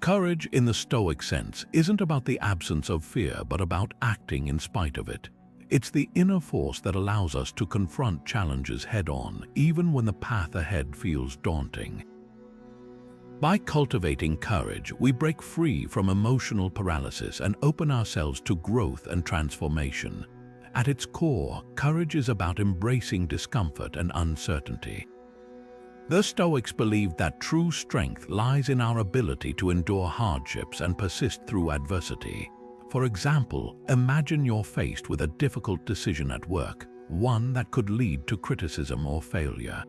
Courage, in the Stoic sense, isn't about the absence of fear, but about acting in spite of it. It's the inner force that allows us to confront challenges head-on, even when the path ahead feels daunting. By cultivating courage, we break free from emotional paralysis and open ourselves to growth and transformation. At its core, courage is about embracing discomfort and uncertainty. The Stoics believed that true strength lies in our ability to endure hardships and persist through adversity. For example, imagine you're faced with a difficult decision at work, one that could lead to criticism or failure.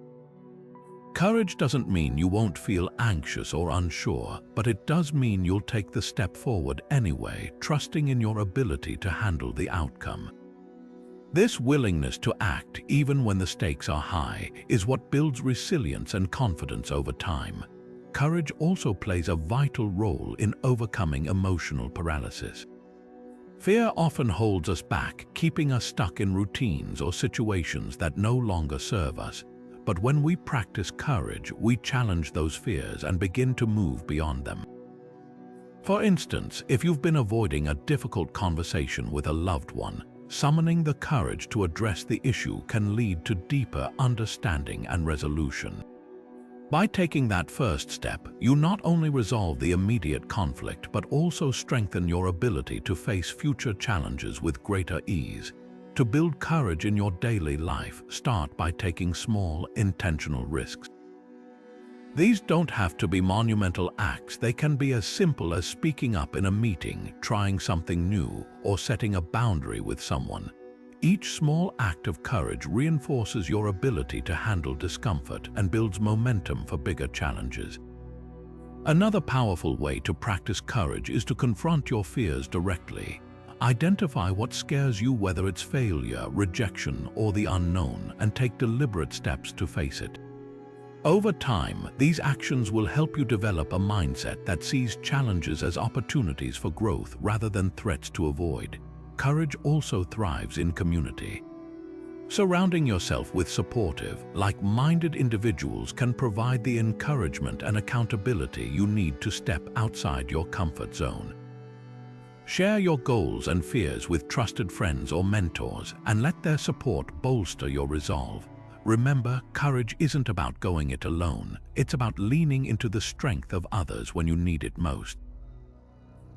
Courage doesn't mean you won't feel anxious or unsure, but it does mean you'll take the step forward anyway, trusting in your ability to handle the outcome. This willingness to act, even when the stakes are high, is what builds resilience and confidence over time. Courage also plays a vital role in overcoming emotional paralysis. Fear often holds us back, keeping us stuck in routines or situations that no longer serve us. But when we practice courage, we challenge those fears and begin to move beyond them. For instance, if you've been avoiding a difficult conversation with a loved one, summoning the courage to address the issue can lead to deeper understanding and resolution. By taking that first step, you not only resolve the immediate conflict but also strengthen your ability to face future challenges with greater ease. To build courage in your daily life, start by taking small, intentional risks. These don't have to be monumental acts. They can be as simple as speaking up in a meeting, trying something new, or setting a boundary with someone. Each small act of courage reinforces your ability to handle discomfort and builds momentum for bigger challenges. Another powerful way to practice courage is to confront your fears directly. Identify what scares you, whether it's failure, rejection, or the unknown, and take deliberate steps to face it. Over time, these actions will help you develop a mindset that sees challenges as opportunities for growth rather than threats to avoid. Courage also thrives in community. Surrounding yourself with supportive, like-minded individuals can provide the encouragement and accountability you need to step outside your comfort zone. Share your goals and fears with trusted friends or mentors, and let their support bolster your resolve. Remember, courage isn't about going it alone. It's about leaning into the strength of others when you need it most.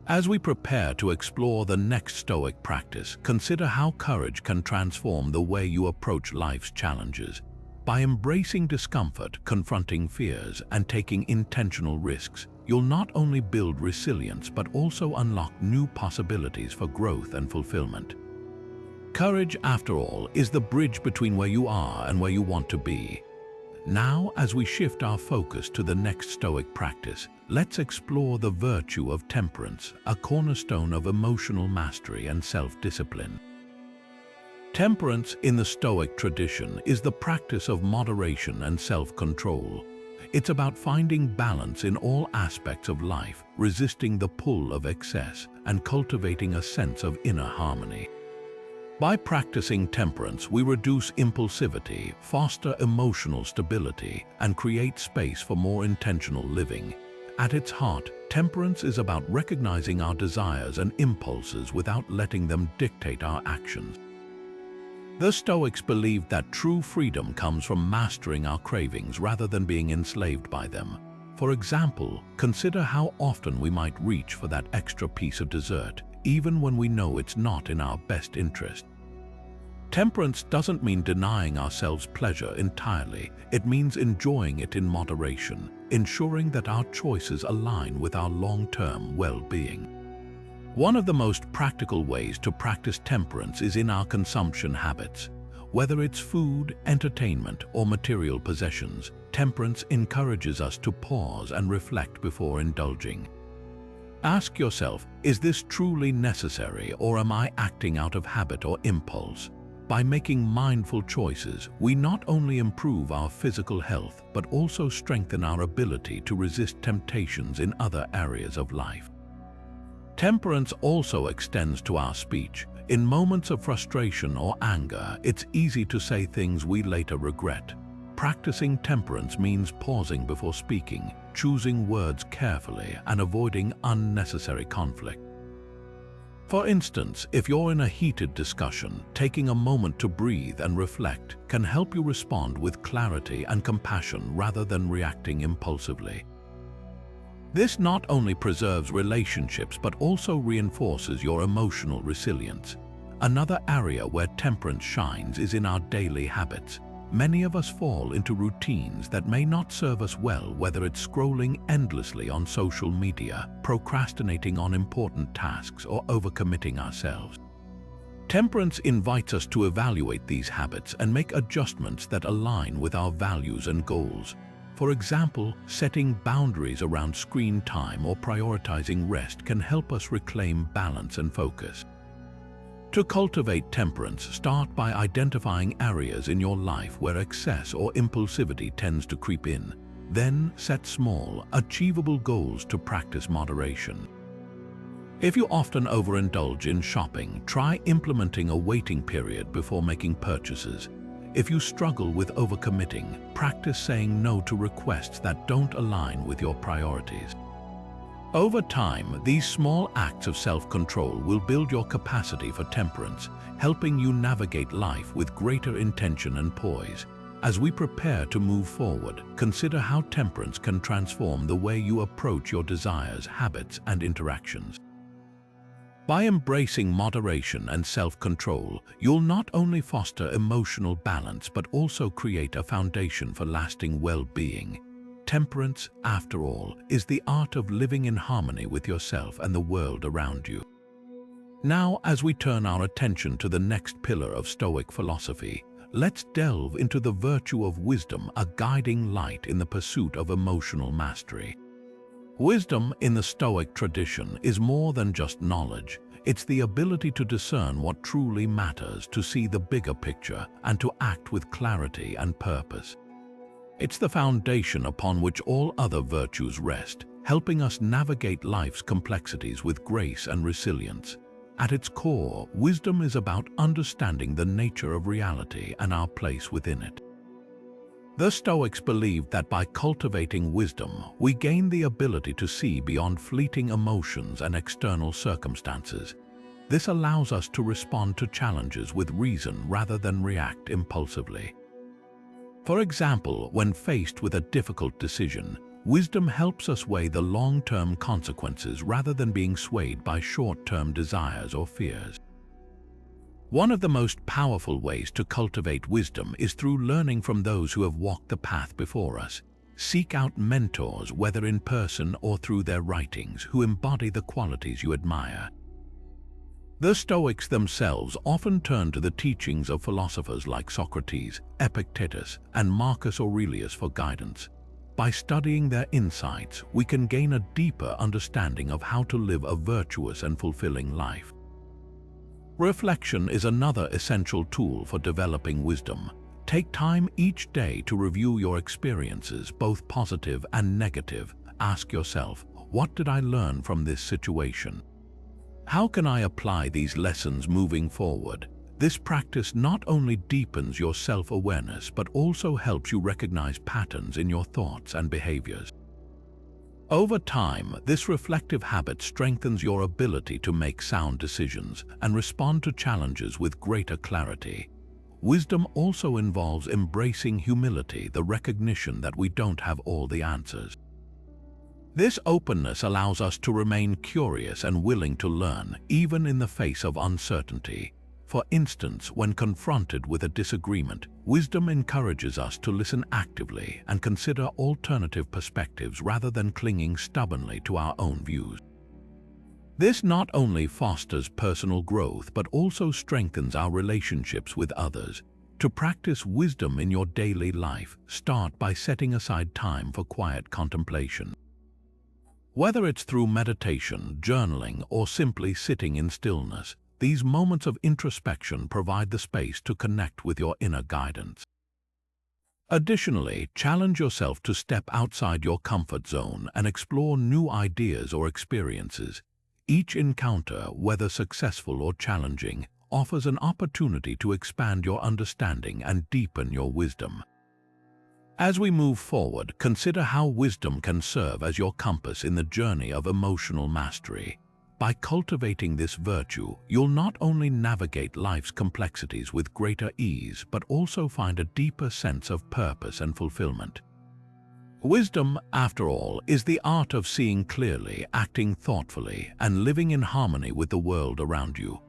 As we prepare to explore the next Stoic practice, consider how courage can transform the way you approach life's challenges. By embracing discomfort, confronting fears, and taking intentional risks, you'll not only build resilience but also unlock new possibilities for growth and fulfillment. Courage, after all, is the bridge between where you are and where you want to be. Now, as we shift our focus to the next Stoic practice, let's explore the virtue of temperance, a cornerstone of emotional mastery and self-discipline. Temperance in the Stoic tradition is the practice of moderation and self-control. It's about finding balance in all aspects of life, resisting the pull of excess, and cultivating a sense of inner harmony. By practicing temperance, we reduce impulsivity, foster emotional stability, and create space for more intentional living. At its heart, temperance is about recognizing our desires and impulses without letting them dictate our actions. The Stoics believed that true freedom comes from mastering our cravings rather than being enslaved by them. For example, consider how often we might reach for that extra piece of dessert, even when we know it's not in our best interest. Temperance doesn't mean denying ourselves pleasure entirely. It means enjoying it in moderation, ensuring that our choices align with our long-term well-being. One of the most practical ways to practice temperance is in our consumption habits. Whether it's food, entertainment, or material possessions, temperance encourages us to pause and reflect before indulging. Ask yourself, is this truly necessary, or am I acting out of habit or impulse? By making mindful choices, we not only improve our physical health, but also strengthen our ability to resist temptations in other areas of life. Temperance also extends to our speech. In moments of frustration or anger, it's easy to say things we later regret. Practicing temperance means pausing before speaking, choosing words carefully, and avoiding unnecessary conflict. For instance, if you're in a heated discussion, taking a moment to breathe and reflect can help you respond with clarity and compassion rather than reacting impulsively. This not only preserves relationships but also reinforces your emotional resilience. Another area where temperance shines is in our daily habits. Many of us fall into routines that may not serve us well, whether it's scrolling endlessly on social media, procrastinating on important tasks, or overcommitting ourselves. Temperance invites us to evaluate these habits and make adjustments that align with our values and goals. For example, setting boundaries around screen time or prioritizing rest can help us reclaim balance and focus. To cultivate temperance, start by identifying areas in your life where excess or impulsivity tends to creep in. Then set small, achievable goals to practice moderation. If you often overindulge in shopping, try implementing a waiting period before making purchases. If you struggle with overcommitting, practice saying no to requests that don't align with your priorities. Over time, these small acts of self-control will build your capacity for temperance, helping you navigate life with greater intention and poise. As we prepare to move forward, consider how temperance can transform the way you approach your desires, habits, and interactions. By embracing moderation and self-control, you'll not only foster emotional balance but also create a foundation for lasting well-being. Temperance, after all, is the art of living in harmony with yourself and the world around you. Now, as we turn our attention to the next pillar of Stoic philosophy, let's delve into the virtue of wisdom, a guiding light in the pursuit of emotional mastery. Wisdom in the Stoic tradition is more than just knowledge. It's the ability to discern what truly matters, to see the bigger picture, and to act with clarity and purpose. It's the foundation upon which all other virtues rest, helping us navigate life's complexities with grace and resilience. At its core, wisdom is about understanding the nature of reality and our place within it. The Stoics believed that by cultivating wisdom, we gain the ability to see beyond fleeting emotions and external circumstances. This allows us to respond to challenges with reason rather than react impulsively. For example, when faced with a difficult decision, wisdom helps us weigh the long-term consequences rather than being swayed by short-term desires or fears. One of the most powerful ways to cultivate wisdom is through learning from those who have walked the path before us. Seek out mentors, whether in person or through their writings, who embody the qualities you admire. The Stoics themselves often turn to the teachings of philosophers like Socrates, Epictetus, and Marcus Aurelius for guidance. By studying their insights, we can gain a deeper understanding of how to live a virtuous and fulfilling life. Reflection is another essential tool for developing wisdom. Take time each day to review your experiences, both positive and negative. Ask yourself, what did I learn from this situation? How can I apply these lessons moving forward? This practice not only deepens your self-awareness but also helps you recognize patterns in your thoughts and behaviors. Over time, this reflective habit strengthens your ability to make sound decisions and respond to challenges with greater clarity. Wisdom also involves embracing humility, the recognition that we don't have all the answers. This openness allows us to remain curious and willing to learn, even in the face of uncertainty. For instance, when confronted with a disagreement, wisdom encourages us to listen actively and consider alternative perspectives rather than clinging stubbornly to our own views. This not only fosters personal growth but also strengthens our relationships with others. To practice wisdom in your daily life, start by setting aside time for quiet contemplation. Whether it's through meditation, journaling, or simply sitting in stillness, these moments of introspection provide the space to connect with your inner guidance. Additionally, challenge yourself to step outside your comfort zone and explore new ideas or experiences. Each encounter, whether successful or challenging, offers an opportunity to expand your understanding and deepen your wisdom. As we move forward, consider how wisdom can serve as your compass in the journey of emotional mastery. By cultivating this virtue, you'll not only navigate life's complexities with greater ease, but also find a deeper sense of purpose and fulfillment. Wisdom, after all, is the art of seeing clearly, acting thoughtfully, and living in harmony with the world around you.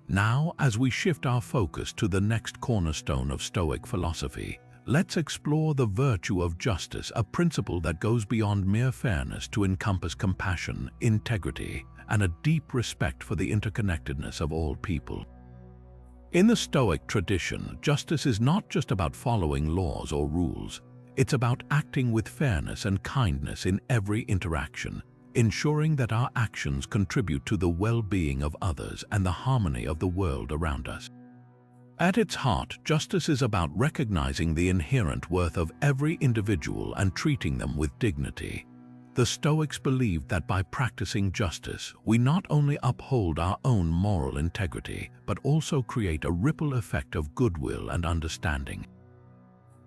Now, as we shift our focus to the next cornerstone of Stoic philosophy, let's explore the virtue of justice, a principle that goes beyond mere fairness to encompass compassion, integrity, and a deep respect for the interconnectedness of all people. In the Stoic tradition, justice is not just about following laws or rules. It's about acting with fairness and kindness in every interaction, ensuring that our actions contribute to the well-being of others and the harmony of the world around us. At its heart, justice is about recognizing the inherent worth of every individual and treating them with dignity. The Stoics believed that by practicing justice, we not only uphold our own moral integrity, but also create a ripple effect of goodwill and understanding.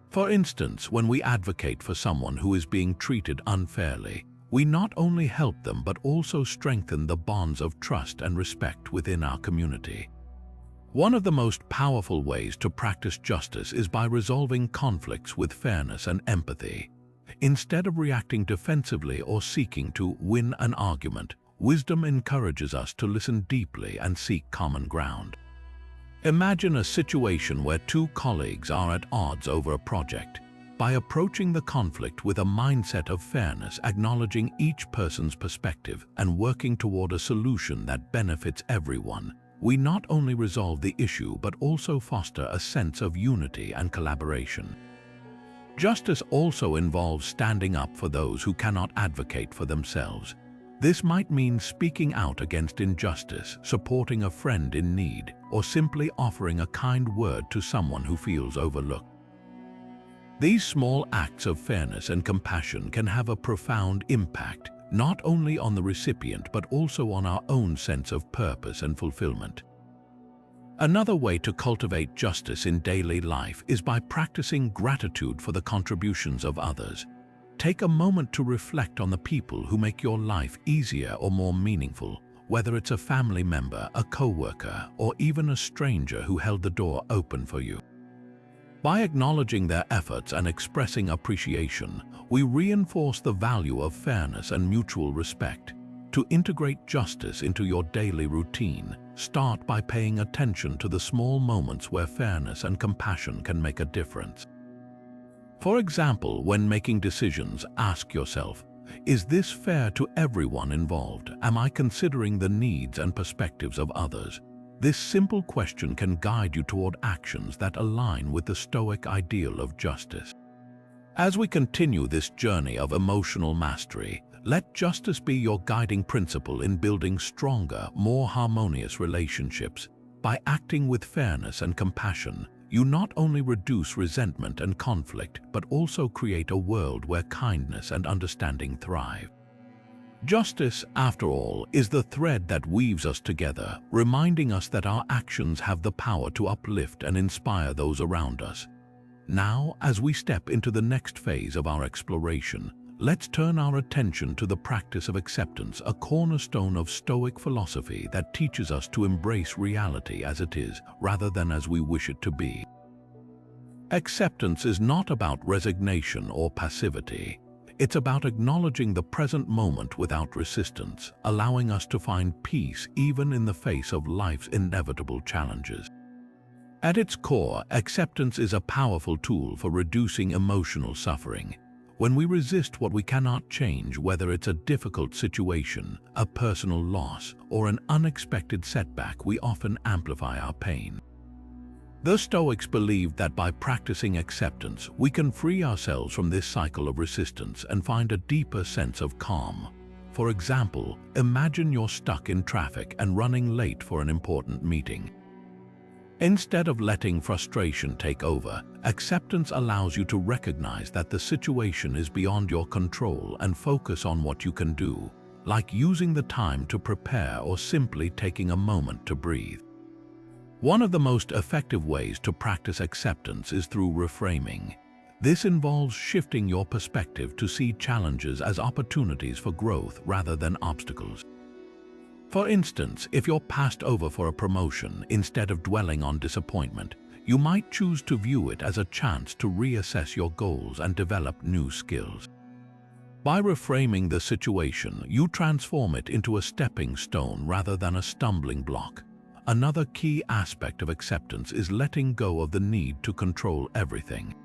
For instance, when we advocate for someone who is being treated unfairly, we not only help them but also strengthen the bonds of trust and respect within our community. One of the most powerful ways to practice justice is by resolving conflicts with fairness and empathy. Instead of reacting defensively or seeking to win an argument, wisdom encourages us to listen deeply and seek common ground. Imagine a situation where two colleagues are at odds over a project. By approaching the conflict with a mindset of fairness, acknowledging each person's perspective, and working toward a solution that benefits everyone, we not only resolve the issue but also foster a sense of unity and collaboration. Justice also involves standing up for those who cannot advocate for themselves. This might mean speaking out against injustice, supporting a friend in need, or simply offering a kind word to someone who feels overlooked. These small acts of fairness and compassion can have a profound impact, not only on the recipient but also on our own sense of purpose and fulfillment. Another way to cultivate justice in daily life is by practicing gratitude for the contributions of others. Take a moment to reflect on the people who make your life easier or more meaningful, whether it's a family member, a coworker, or even a stranger who held the door open for you. By acknowledging their efforts and expressing appreciation, we reinforce the value of fairness and mutual respect. To integrate justice into your daily routine, start by paying attention to the small moments where fairness and compassion can make a difference. For example, when making decisions, ask yourself, is this fair to everyone involved? Am I considering the needs and perspectives of others? This simple question can guide you toward actions that align with the Stoic ideal of justice. As we continue this journey of emotional mastery, let justice be your guiding principle in building stronger, more harmonious relationships. By acting with fairness and compassion, you not only reduce resentment and conflict, but also create a world where kindness and understanding thrive. Justice, after all, is the thread that weaves us together, reminding us that our actions have the power to uplift and inspire those around us. Now, as we step into the next phase of our exploration, let's turn our attention to the practice of acceptance, a cornerstone of Stoic philosophy that teaches us to embrace reality as it is, rather than as we wish it to be. Acceptance is not about resignation or passivity. It's about acknowledging the present moment without resistance, allowing us to find peace even in the face of life's inevitable challenges. At its core, acceptance is a powerful tool for reducing emotional suffering. When we resist what we cannot change, whether it's a difficult situation, a personal loss, or an unexpected setback, we often amplify our pain. The Stoics believed that by practicing acceptance, we can free ourselves from this cycle of resistance and find a deeper sense of calm. For example, imagine you're stuck in traffic and running late for an important meeting. Instead of letting frustration take over, acceptance allows you to recognize that the situation is beyond your control and focus on what you can do, like using the time to prepare or simply taking a moment to breathe. One of the most effective ways to practice acceptance is through reframing. This involves shifting your perspective to see challenges as opportunities for growth rather than obstacles. For instance, if you're passed over for a promotion, instead of dwelling on disappointment, you might choose to view it as a chance to reassess your goals and develop new skills. By reframing the situation, you transform it into a stepping stone rather than a stumbling block. Another key aspect of acceptance is letting go of the need to control everything.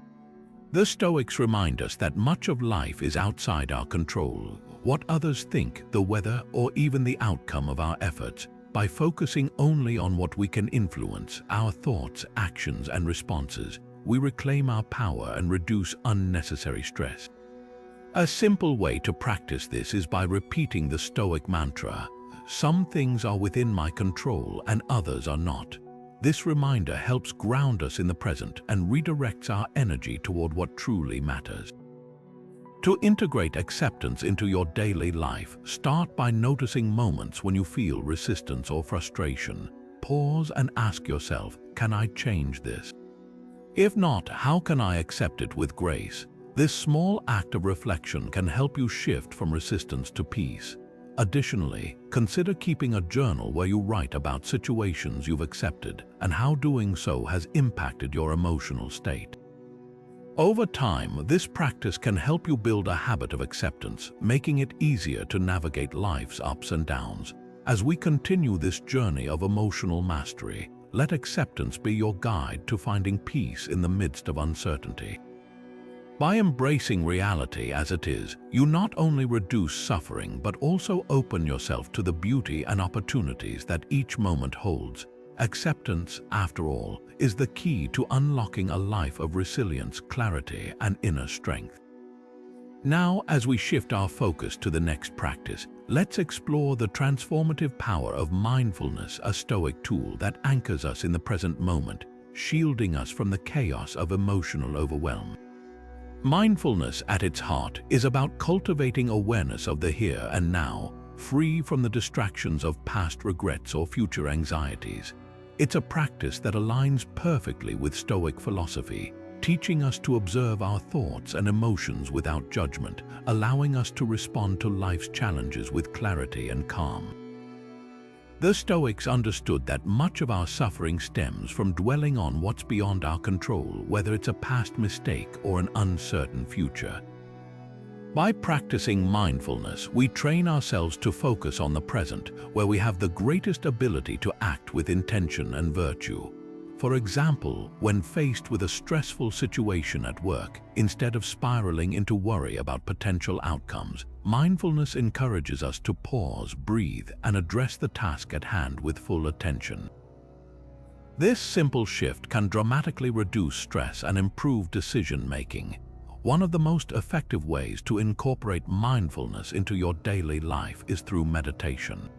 The Stoics remind us that much of life is outside our control. What others think, the weather, or even the outcome of our efforts. By focusing only on what we can influence, our thoughts, actions, and responses, we reclaim our power and reduce unnecessary stress. A simple way to practice this is by repeating the Stoic mantra, "Some things are within my control and others are not." This reminder helps ground us in the present and redirects our energy toward what truly matters. To integrate acceptance into your daily life, start by noticing moments when you feel resistance or frustration. Pause and ask yourself, can I change this? If not, how can I accept it with grace? This small act of reflection can help you shift from resistance to peace. Additionally, consider keeping a journal where you write about situations you've accepted and how doing so has impacted your emotional state. Over time, this practice can help you build a habit of acceptance, making it easier to navigate life's ups and downs. As we continue this journey of emotional mastery, let acceptance be your guide to finding peace in the midst of uncertainty. By embracing reality as it is, you not only reduce suffering but also open yourself to the beauty and opportunities that each moment holds. Acceptance, after all, is the key to unlocking a life of resilience, clarity, and inner strength. Now, as we shift our focus to the next practice, let's explore the transformative power of mindfulness, a Stoic tool that anchors us in the present moment, shielding us from the chaos of emotional overwhelm. Mindfulness, at its heart, is about cultivating awareness of the here and now, free from the distractions of past regrets or future anxieties. It's a practice that aligns perfectly with Stoic philosophy, teaching us to observe our thoughts and emotions without judgment, allowing us to respond to life's challenges with clarity and calm. The Stoics understood that much of our suffering stems from dwelling on what's beyond our control, whether it's a past mistake or an uncertain future. By practicing mindfulness, we train ourselves to focus on the present, where we have the greatest ability to act with intention and virtue. For example, when faced with a stressful situation at work, instead of spiraling into worry about potential outcomes, mindfulness encourages us to pause, breathe, and address the task at hand with full attention. This simple shift can dramatically reduce stress and improve decision-making. One of the most effective ways to incorporate mindfulness into your daily life is through meditation.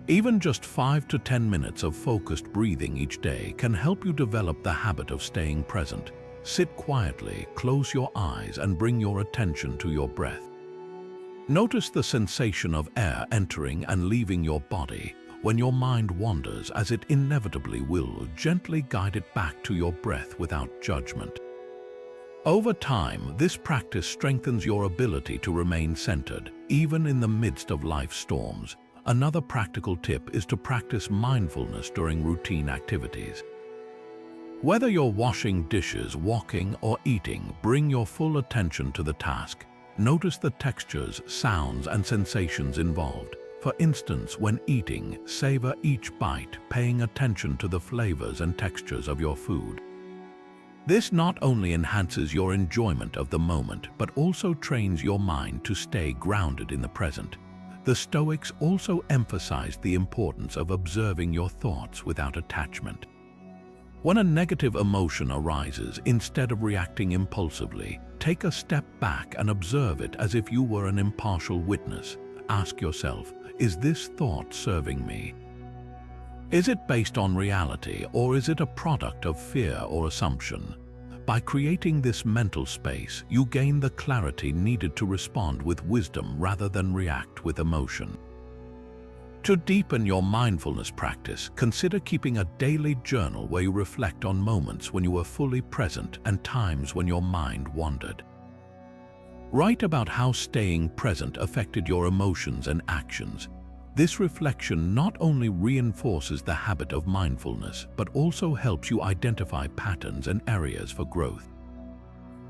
Even just 5 to 10 minutes of focused breathing each day can help you develop the habit of staying present. Sit quietly, close your eyes, and bring your attention to your breath. Notice the sensation of air entering and leaving your body. When your mind wanders, as it inevitably will, gently guide it back to your breath without judgment. Over time, this practice strengthens your ability to remain centered, even in the midst of life's storms. Another practical tip is to practice mindfulness during routine activities. Whether you're washing dishes, walking, or eating, bring your full attention to the task. Notice the textures, sounds, and sensations involved. For instance, when eating, savor each bite, paying attention to the flavors and textures of your food. This not only enhances your enjoyment of the moment, but also trains your mind to stay grounded in the present. The Stoics also emphasized the importance of observing your thoughts without attachment. When a negative emotion arises, instead of reacting impulsively, take a step back and observe it as if you were an impartial witness. Ask yourself, is this thought serving me? Is it based on reality, or is it a product of fear or assumption? By creating this mental space, you gain the clarity needed to respond with wisdom rather than react with emotion. To deepen your mindfulness practice, consider keeping a daily journal where you reflect on moments when you were fully present and times when your mind wandered. Write about how staying present affected your emotions and actions. This reflection not only reinforces the habit of mindfulness, but also helps you identify patterns and areas for growth.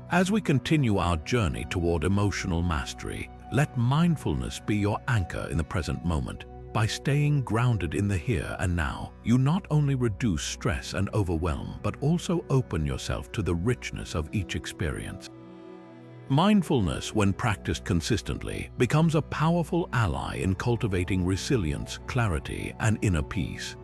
As we continue our journey toward emotional mastery, let mindfulness be your anchor in the present moment. By staying grounded in the here and now, you not only reduce stress and overwhelm, but also open yourself to the richness of each experience. Mindfulness, when practiced consistently, becomes a powerful ally in cultivating resilience, clarity, and inner peace.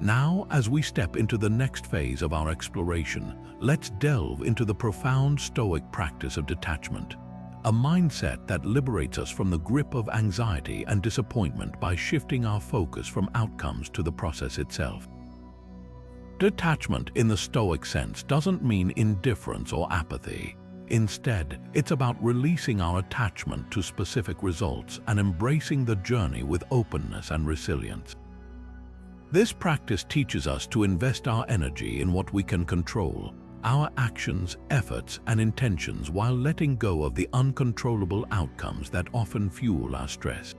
Now, as we step into the next phase of our exploration, let's delve into the profound Stoic practice of detachment, a mindset that liberates us from the grip of anxiety and disappointment by shifting our focus from outcomes to the process itself. Detachment in the Stoic sense doesn't mean indifference or apathy. Instead, it's about releasing our attachment to specific results and embracing the journey with openness and resilience. This practice teaches us to invest our energy in what we can control, our actions, efforts, and intentions, while letting go of the uncontrollable outcomes that often fuel our stress.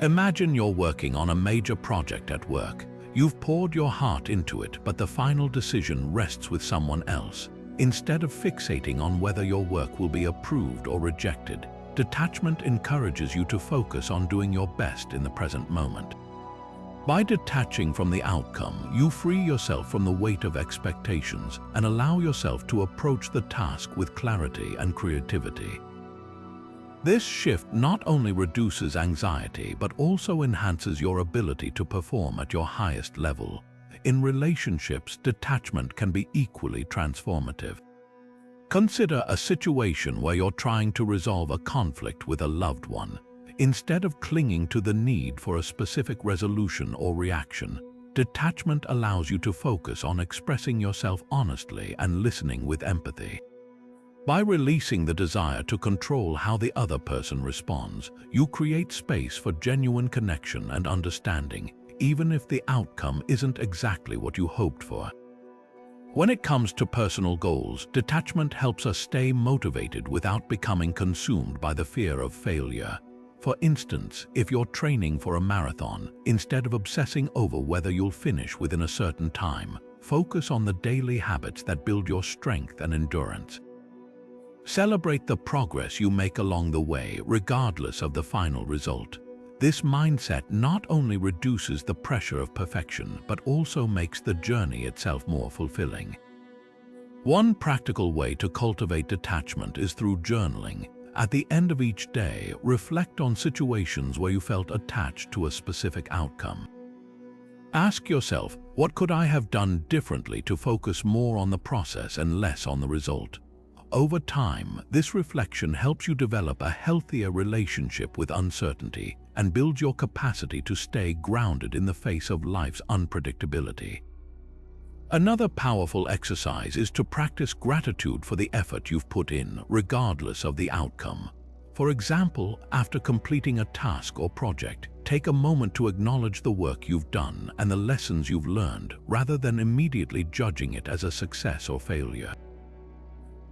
Imagine you're working on a major project at work. You've poured your heart into it, but the final decision rests with someone else. Instead of fixating on whether your work will be approved or rejected, detachment encourages you to focus on doing your best in the present moment. By detaching from the outcome, you free yourself from the weight of expectations and allow yourself to approach the task with clarity and creativity. This shift not only reduces anxiety, but also enhances your ability to perform at your highest level. In relationships, detachment can be equally transformative. Consider a situation where you're trying to resolve a conflict with a loved one. Instead of clinging to the need for a specific resolution or reaction, detachment allows you to focus on expressing yourself honestly and listening with empathy. By releasing the desire to control how the other person responds, you create space for genuine connection and understanding, even if the outcome isn't exactly what you hoped for. When it comes to personal goals, detachment helps us stay motivated without becoming consumed by the fear of failure. For instance, if you're training for a marathon, instead of obsessing over whether you'll finish within a certain time, focus on the daily habits that build your strength and endurance. Celebrate the progress you make along the way, regardless of the final result. This mindset not only reduces the pressure of perfection, but also makes the journey itself more fulfilling. One practical way to cultivate detachment is through journaling. At the end of each day, reflect on situations where you felt attached to a specific outcome. Ask yourself, what could I have done differently to focus more on the process and less on the result? Over time, this reflection helps you develop a healthier relationship with uncertainty, and builds your capacity to stay grounded in the face of life's unpredictability. Another powerful exercise is to practice gratitude for the effort you've put in, regardless of the outcome. For example, after completing a task or project, take a moment to acknowledge the work you've done and the lessons you've learned, rather than immediately judging it as a success or failure.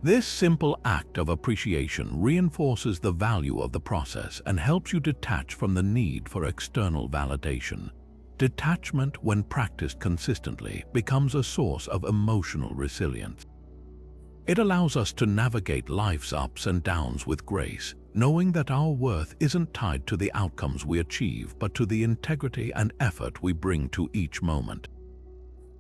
This simple act of appreciation reinforces the value of the process and helps you detach from the need for external validation. Detachment, when practiced consistently, becomes a source of emotional resilience. It allows us to navigate life's ups and downs with grace, knowing that our worth isn't tied to the outcomes we achieve, but to the integrity and effort we bring to each moment.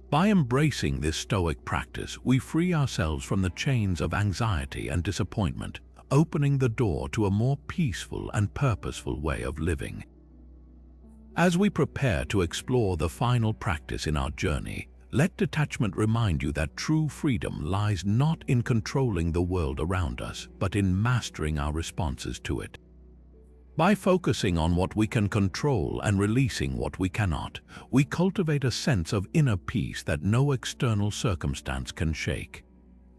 By embracing this Stoic practice, we free ourselves from the chains of anxiety and disappointment, opening the door to a more peaceful and purposeful way of living. As we prepare to explore the final practice in our journey, let detachment remind you that true freedom lies not in controlling the world around us, but in mastering our responses to it. By focusing on what we can control and releasing what we cannot, we cultivate a sense of inner peace that no external circumstance can shake.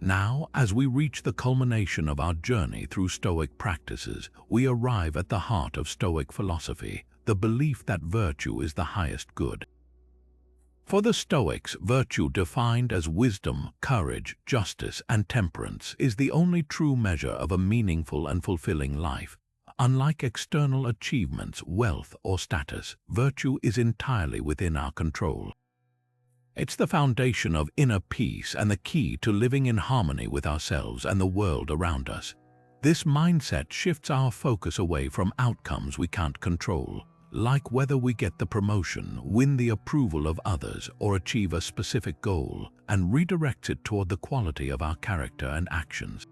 Now, as we reach the culmination of our journey through Stoic practices, we arrive at the heart of Stoic philosophy, the belief that virtue is the highest good. For the Stoics, virtue, defined as wisdom, courage, justice, and temperance, is the only true measure of a meaningful and fulfilling life. Unlike external achievements, wealth, or status, virtue is entirely within our control. It's the foundation of inner peace and the key to living in harmony with ourselves and the world around us. This mindset shifts our focus away from outcomes we can't control, like whether we get the promotion, win the approval of others, or achieve a specific goal, and redirects it toward the quality of our character and actions.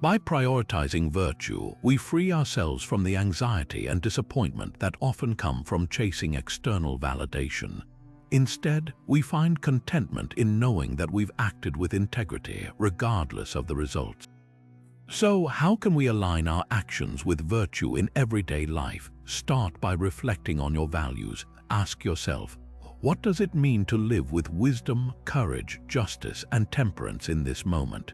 By prioritizing virtue, we free ourselves from the anxiety and disappointment that often come from chasing external validation. Instead, we find contentment in knowing that we've acted with integrity, regardless of the results. So, how can we align our actions with virtue in everyday life? Start by reflecting on your values. Ask yourself, what does it mean to live with wisdom, courage, justice, and temperance in this moment?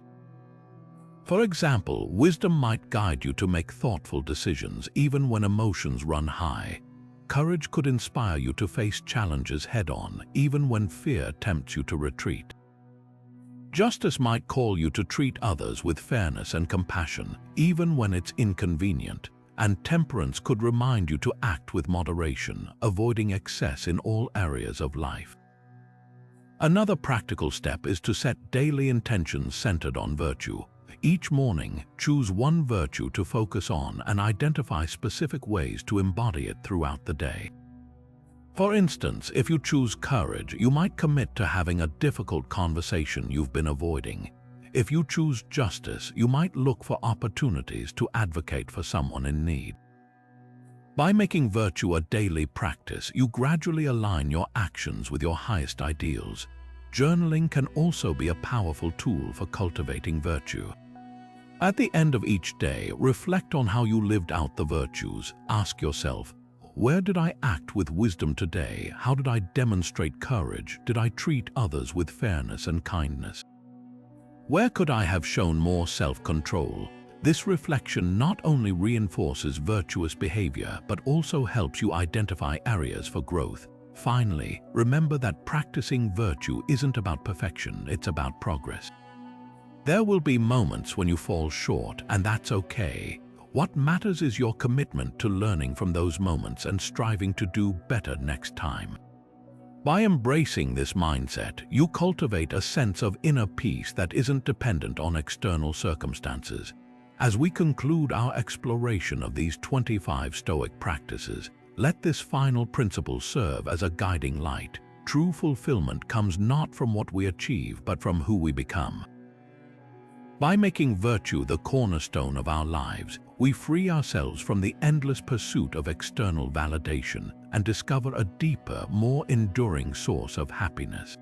For example, wisdom might guide you to make thoughtful decisions even when emotions run high. Courage could inspire you to face challenges head-on, even when fear tempts you to retreat. Justice might call you to treat others with fairness and compassion, even when it's inconvenient. And temperance could remind you to act with moderation, avoiding excess in all areas of life. Another practical step is to set daily intentions centered on virtue. Each morning, choose one virtue to focus on and identify specific ways to embody it throughout the day. For instance, if you choose courage, you might commit to having a difficult conversation you've been avoiding. If you choose justice, you might look for opportunities to advocate for someone in need. By making virtue a daily practice, you gradually align your actions with your highest ideals. Journaling can also be a powerful tool for cultivating virtue. At the end of each day, reflect on how you lived out the virtues. Ask yourself, where did I act with wisdom today? How did I demonstrate courage? Did I treat others with fairness and kindness? Where could I have shown more self-control? This reflection not only reinforces virtuous behavior, but also helps you identify areas for growth. Finally, remember that practicing virtue isn't about perfection, it's about progress. There will be moments when you fall short, and that's okay. What matters is your commitment to learning from those moments and striving to do better next time. By embracing this mindset, you cultivate a sense of inner peace that isn't dependent on external circumstances. As we conclude our exploration of these 25 Stoic practices, let this final principle serve as a guiding light. True fulfillment comes not from what we achieve, but from who we become. By making virtue the cornerstone of our lives, we free ourselves from the endless pursuit of external validation and discover a deeper, more enduring source of happiness.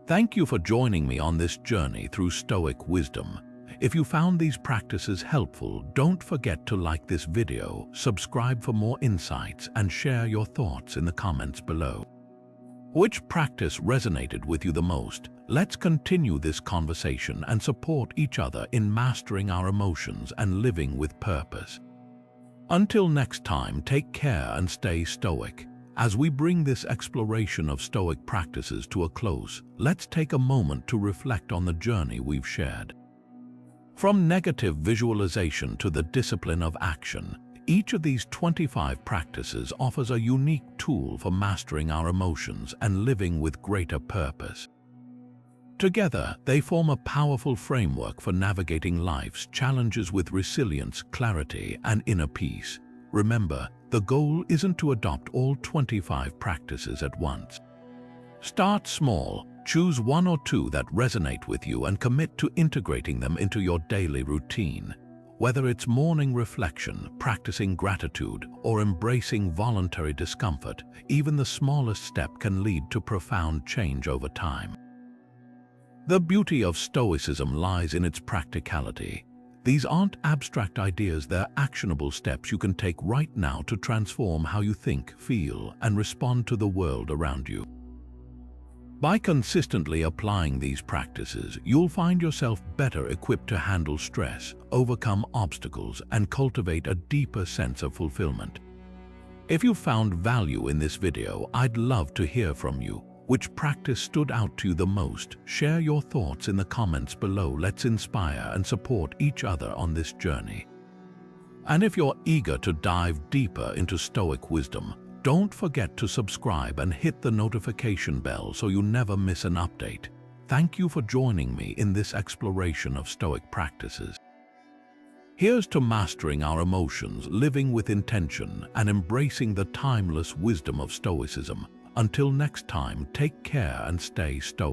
Thank you for joining me on this journey through Stoic wisdom. If you found these practices helpful, don't forget to like this video, subscribe for more insights, and share your thoughts in the comments below. Which practice resonated with you the most? Let's continue this conversation and support each other in mastering our emotions and living with purpose. Until next time, take care and stay stoic. As we bring this exploration of Stoic practices to a close, let's take a moment to reflect on the journey we've shared. From negative visualization to the discipline of action, each of these 25 practices offers a unique tool for mastering our emotions and living with greater purpose. Together, they form a powerful framework for navigating life's challenges with resilience, clarity, and inner peace. Remember, the goal isn't to adopt all 25 practices at once. Start small, choose one or two that resonate with you and commit to integrating them into your daily routine. Whether it's morning reflection, practicing gratitude, or embracing voluntary discomfort, even the smallest step can lead to profound change over time. The beauty of Stoicism lies in its practicality. These aren't abstract ideas, they're actionable steps you can take right now to transform how you think, feel, and respond to the world around you. By consistently applying these practices, you'll find yourself better equipped to handle stress, overcome obstacles, and cultivate a deeper sense of fulfillment. If you found value in this video, I'd love to hear from you. Which practice stood out to you the most? Share your thoughts in the comments below. Let's inspire and support each other on this journey. And if you're eager to dive deeper into Stoic wisdom, don't forget to subscribe and hit the notification bell so you never miss an update. Thank you for joining me in this exploration of Stoic practices. Here's to mastering our emotions, living with intention, and embracing the timeless wisdom of Stoicism. Until next time, take care and stay stoic.